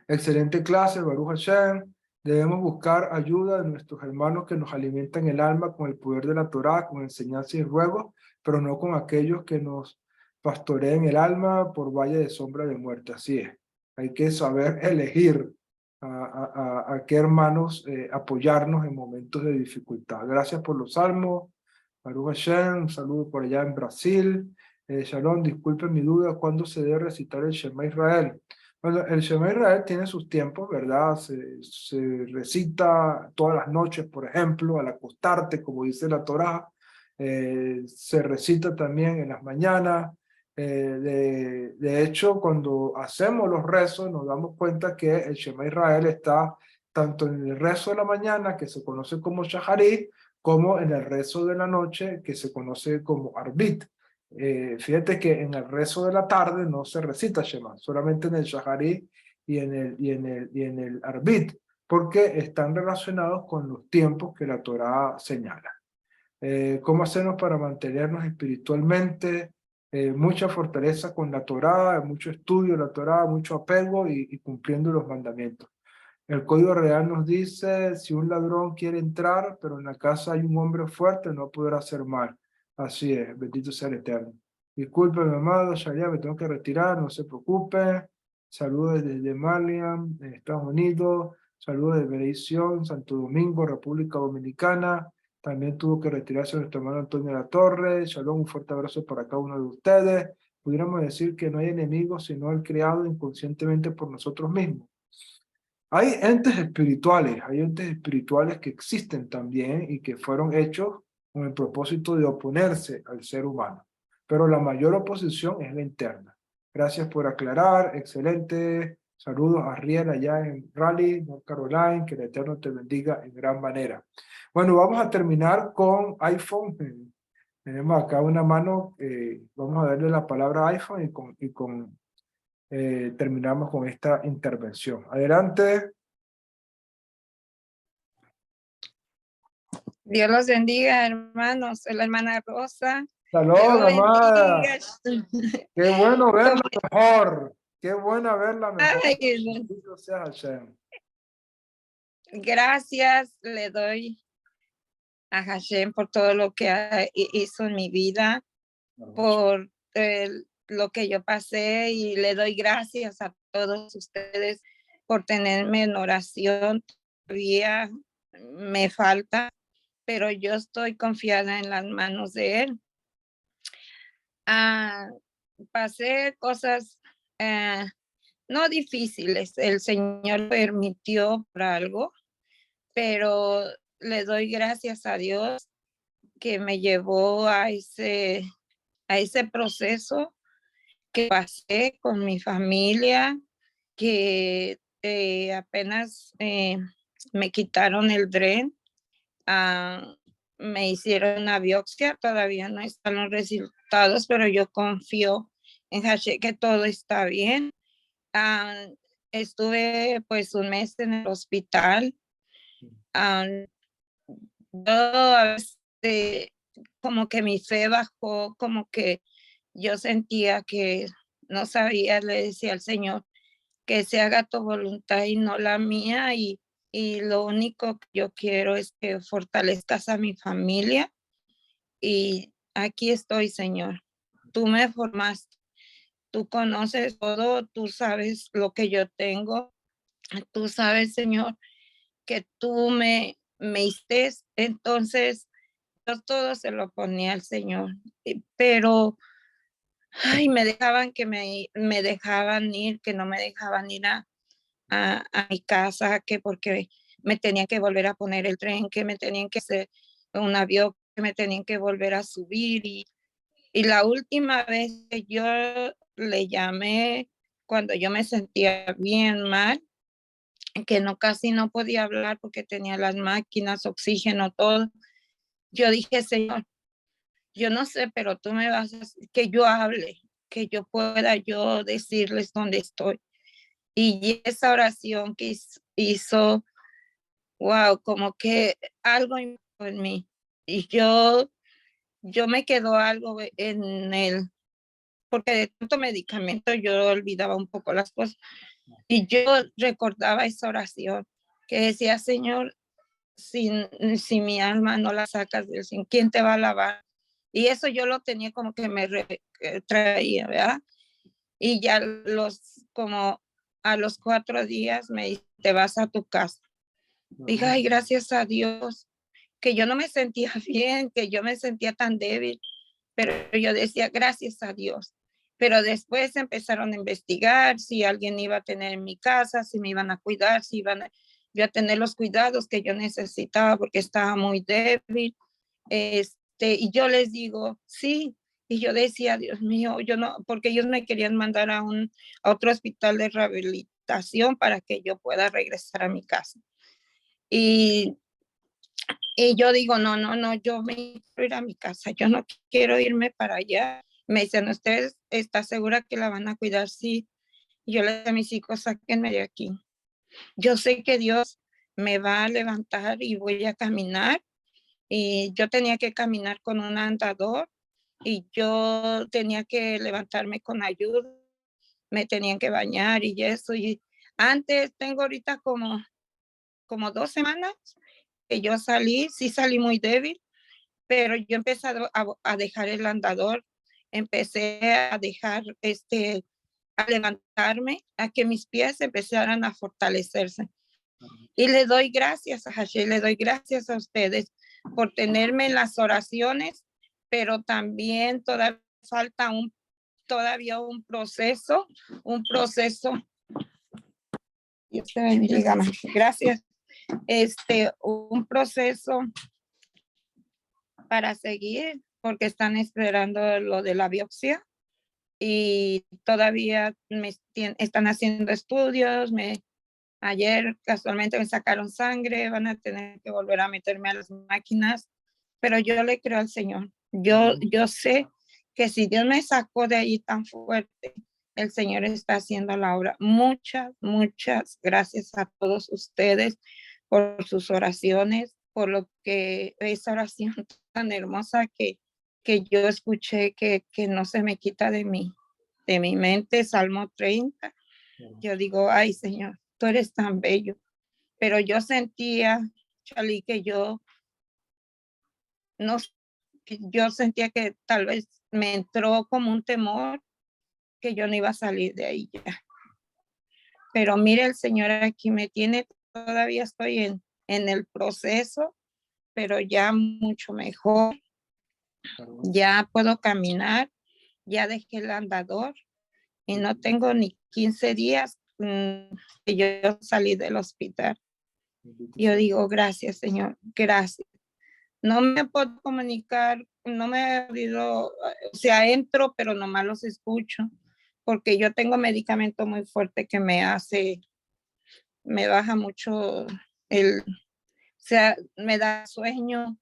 Speaker 1: Excelente clase, Baruch Hashem. Debemos buscar ayuda de nuestros hermanos que nos alimentan el alma con el poder de la Torá, con enseñanza y ruegos, pero no con aquellos que nos pastoreen el alma por valle de sombra de muerte. Así es. Hay que saber elegir a qué hermanos apoyarnos en momentos de dificultad. Gracias por los salmos. Baruch Hashem, un saludo por allá en Brasil. Shalom, disculpen mi duda, ¿cuándo se debe recitar el Shema Israel? Bueno, el Shema Israel tiene sus tiempos, ¿verdad? Se recita todas las noches, por ejemplo, al acostarte, como dice la Torá. Se recita también en las mañanas. De hecho, cuando hacemos los rezos, nos damos cuenta que el Shema Israel está tanto en el rezo de la mañana, que se conoce como Shaharit, como en el rezo de la noche, que se conoce como Arbit. Fíjate que en el rezo de la tarde no se recita Shema, solamente en el Shaharit y en el Arbit, porque están relacionados con los tiempos que la Torá señala. ¿Cómo hacemos para mantenernos espiritualmente? Mucha fortaleza con la Torá, mucho estudio de la Torá, mucho apego y cumpliendo los mandamientos. El Código Real nos dice, si un ladrón quiere entrar, pero en la casa hay un hombre fuerte, no podrá hacer mal. Así es, bendito sea el Eterno. Disculpen, amado, Sharia, me tengo que retirar, no se preocupe. Saludos desde Malian, en Estados Unidos. Saludos de Benedición, Santo Domingo, República Dominicana. También tuvo que retirarse nuestro hermano Antonio La Torre. Shalom, un fuerte abrazo para cada uno de ustedes. Pudiéramos decir que no hay enemigos, sino el creado inconscientemente por nosotros mismos. Hay entes espirituales que existen también y que fueron hechos con el propósito de oponerse al ser humano. Pero la mayor oposición es la interna. Gracias por aclarar, excelente. Saludos a Riel allá en Raleigh, North Carolina, que el Eterno te bendiga en gran manera. Bueno, vamos a terminar con iPhone. Tenemos acá una mano, vamos a darle la palabra a iPhone terminamos con esta intervención. Adelante.
Speaker 6: Dios los bendiga, hermanos. Soy la hermana Rosa.
Speaker 1: Salud, amada.
Speaker 6: Bendiga.
Speaker 1: Qué bueno verla mejor. Qué bueno verla mejor.
Speaker 6: Ay,
Speaker 1: Bendito sea Hashem.
Speaker 6: gracias le doy a Hashem por todo lo que hizo en mi vida, por lo que yo pasé, y le doy gracias a todos ustedes por tenerme en oración. Todavía me falta, pero yo estoy confiada en las manos de Él. Pasé cosas no difíciles, el Señor permitió por algo, pero le doy gracias a Dios que me llevó a ese proceso que pasé con mi familia, que apenas me quitaron el dren, me hicieron una biopsia, todavía no están los resultados, pero yo confío en Hashem que todo está bien. Estuve pues un mes en el hospital. Yo a veces como que mi fe bajó, como que yo sentía que no sabía, le decía al Señor que se haga tu voluntad y no la mía, y y lo único que yo quiero es que fortalezcas a mi familia y aquí estoy, Señor. Tú me formaste, tú conoces todo, tú sabes lo que yo tengo, tú sabes, Señor, que tú me hiciste, entonces yo todo se lo ponía al Señor, pero ay, me dejaban que me dejaban ir, que no me dejaban ir a mi casa, que porque me tenían que volver a poner el tren, que me tenían que hacer un avión, que me tenían que volver a subir. Y la última vez que yo le llamé, cuando yo me sentía bien mal, que no casi no podía hablar porque tenía las máquinas, oxígeno, todo. Yo dije, Señor, yo no sé, pero tú me vas a hacer que yo hable, que yo pueda yo decirles dónde estoy. Y esa oración que hizo, wow, como que algo en mí. Y yo me quedó algo en el, porque de tanto medicamento yo olvidaba un poco las cosas. Y yo recordaba esa oración que decía, Señor, si mi alma no la sacas del sin, ¿quién te va a lavar? Y eso yo lo tenía como que me traía, ¿verdad? Y ya como a los 4 días me dice, te vas a tu casa. Dije, ay, gracias a Dios, que yo no me sentía bien, que yo me sentía tan débil, pero yo decía, gracias a Dios. Pero después empezaron a investigar si alguien iba a tener en mi casa, si me iban a cuidar, si iban yo a tener los cuidados que yo necesitaba porque estaba muy débil. Y yo les digo, sí. Y yo decía, Dios mío, yo no, porque ellos me querían mandar a otro hospital de rehabilitación para que yo pueda regresar a mi casa. Y yo digo, no, no, no, yo me quiero ir a mi casa, yo no quiero irme para allá. Me dicen, ¿usted está segura que la van a cuidar? Sí. Y yo le digo a mis hijos, sáquenme de aquí. Yo sé que Dios me va a levantar y voy a caminar. Y yo tenía que caminar con un andador y yo tenía que levantarme con ayuda. Me tenían que bañar y eso. Y antes tengo ahorita como 2 semanas que yo sí salí muy débil, pero yo empecé a dejar el andador, empecé a dejar a levantarme, a que mis pies empezaran a fortalecerse. Y le doy gracias a Hashem, le doy gracias a ustedes por tenerme en las oraciones, pero también todavía falta todavía un proceso. Dios te bendiga, gracias. Un proceso para seguir, porque están esperando lo de la biopsia y todavía están haciendo estudios. Ayer casualmente me sacaron sangre, van a tener que volver a meterme a las máquinas, pero yo le creo al Señor. Yo sé que si Dios me sacó de ahí tan fuerte, el Señor está haciendo la obra. Muchas, muchas gracias a todos ustedes por sus oraciones, por lo que esa oración tan hermosa que yo escuché que no se me quita de mi mente, Salmo 30. Yo digo, ay Señor, tú eres tan bello. Pero yo sentía, Charlie, que no, yo sentía que tal vez me entró como un temor que yo no iba a salir de ahí ya. Pero mire, el Señor aquí me tiene, todavía estoy en el proceso, pero ya mucho mejor. Ya puedo caminar, ya dejé el andador y no tengo ni 15 días que yo salí del hospital. Yo digo, gracias, Señor, gracias. No me puedo comunicar, no me he podido, o sea, entro, pero nomás los escucho, porque yo tengo medicamento muy fuerte que me baja mucho o sea, me da sueño,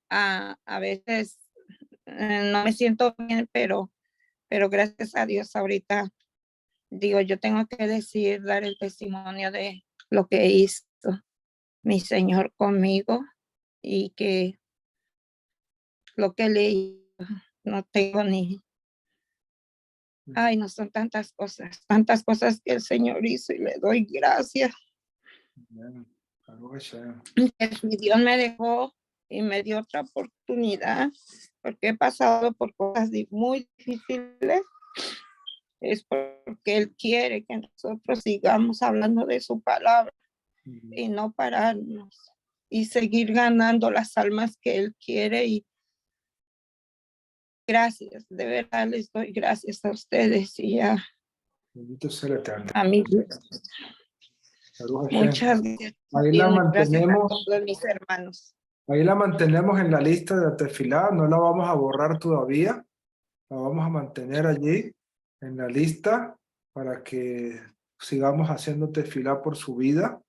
Speaker 6: a veces no me siento bien, pero gracias a Dios ahorita, digo, yo tengo que dar el testimonio de lo que hizo mi Señor conmigo y que lo que leí no tengo ay, no son tantas cosas que el Señor hizo y le doy gracias.
Speaker 1: Baruch Hashem.
Speaker 6: Pues mi Dios me dejó y me dio otra oportunidad, porque he pasado por cosas muy difíciles. Es porque Él quiere que nosotros sigamos hablando de su palabra y no pararnos y seguir ganando las almas que Él quiere. Y gracias, de verdad les doy gracias a ustedes y
Speaker 1: Bendito sea el Eterno.
Speaker 6: a mí.
Speaker 1: Baruch Hashem.
Speaker 6: Muchas gracias.
Speaker 1: Ahí la
Speaker 6: Gracias a
Speaker 1: mantenemos.
Speaker 6: todos mis hermanos.
Speaker 1: Ahí la mantenemos en la lista de tefilá, no la vamos a borrar todavía, la vamos a mantener allí en la lista para que sigamos haciendo tefilá por su vida,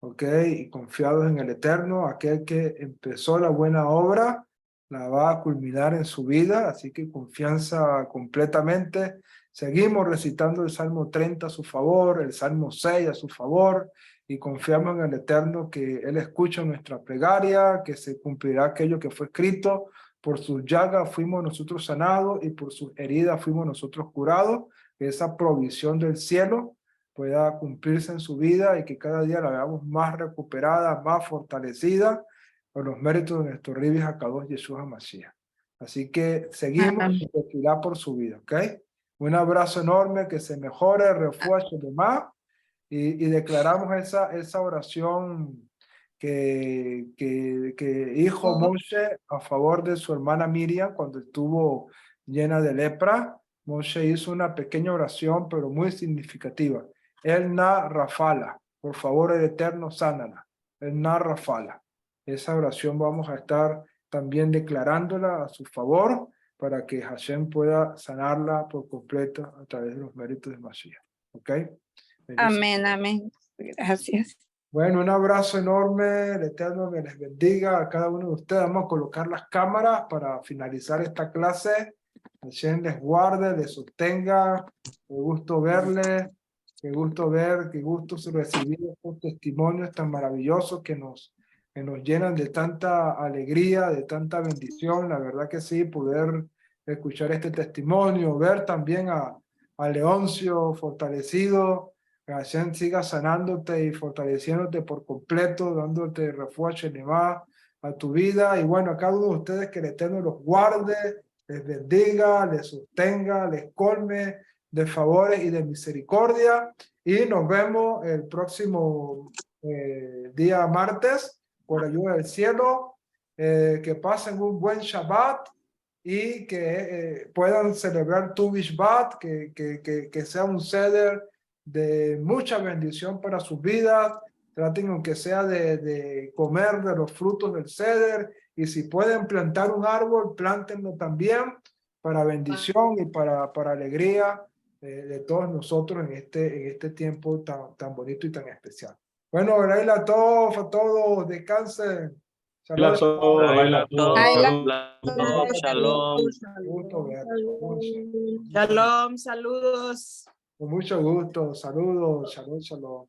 Speaker 1: ¿ok? Y confiados en el Eterno, aquel que empezó la buena obra, la va a culminar en su vida, así que confianza completamente. Seguimos recitando el Salmo 30 a su favor, el Salmo 6 a su favor, y confiamos en el Eterno que Él escucha nuestra plegaria, que se cumplirá aquello que fue escrito. Por sus llagas fuimos nosotros sanados y por sus heridas fuimos nosotros curados. Que esa provisión del cielo pueda cumplirse en su vida y que cada día la veamos más recuperada, más fortalecida por los méritos de nuestro Ribis Akadosh Yeshua Mashiach. Así que seguimos
Speaker 6: Amén.
Speaker 1: y tefilá por su vida, ¿ok? Un abrazo enorme, que se mejore, refuerce demás. Y declaramos esa oración que hizo Moshe a favor de su hermana Miriam cuando estuvo llena de lepra. Moshe hizo una pequeña oración, pero muy significativa. El na rafala, por favor el Eterno sánala. El na rafala. Esa oración vamos a estar también declarándola a su favor para que Hashem pueda sanarla por completo a través de los méritos de Mashiach. ¿Ok?
Speaker 6: Amén, amén. Gracias.
Speaker 1: Bueno, un abrazo enorme, el Eterno que les bendiga a cada uno de ustedes. Vamos a colocar las cámaras para finalizar esta clase. Hashem les guarde, les sostenga. Qué gusto verles, qué gusto ver, qué gusto recibir estos testimonios tan maravillosos que nos llenan de tanta alegría, de tanta bendición. La verdad que sí, poder escuchar este testimonio, ver también a Leoncio fortalecido. Que Hashem siga sanándote y fortaleciéndote por completo, dándote refugio y demás a tu vida. Y bueno, a cada uno de ustedes que el Eterno los guarde, les bendiga, les sostenga, les colme de favores y de misericordia. Y nos vemos el próximo día martes, por ayuda del cielo. Que pasen un buen Shabbat y que puedan celebrar Tu Bishvat, que sea un Seder de mucha bendición para sus vidas. Traten aunque sea de comer de los frutos del ceder, y si pueden plantar un árbol, plántenlo también para bendición y para alegría de todos nosotros en este tiempo tan bonito y tan especial. Bueno, Laila a todos, descansen.
Speaker 7: Baila todo, baila todo.
Speaker 3: Shalom.
Speaker 1: Gusto verlos.
Speaker 8: Shalom, saludos.
Speaker 1: Con mucho gusto, saludos, shalom, shalom.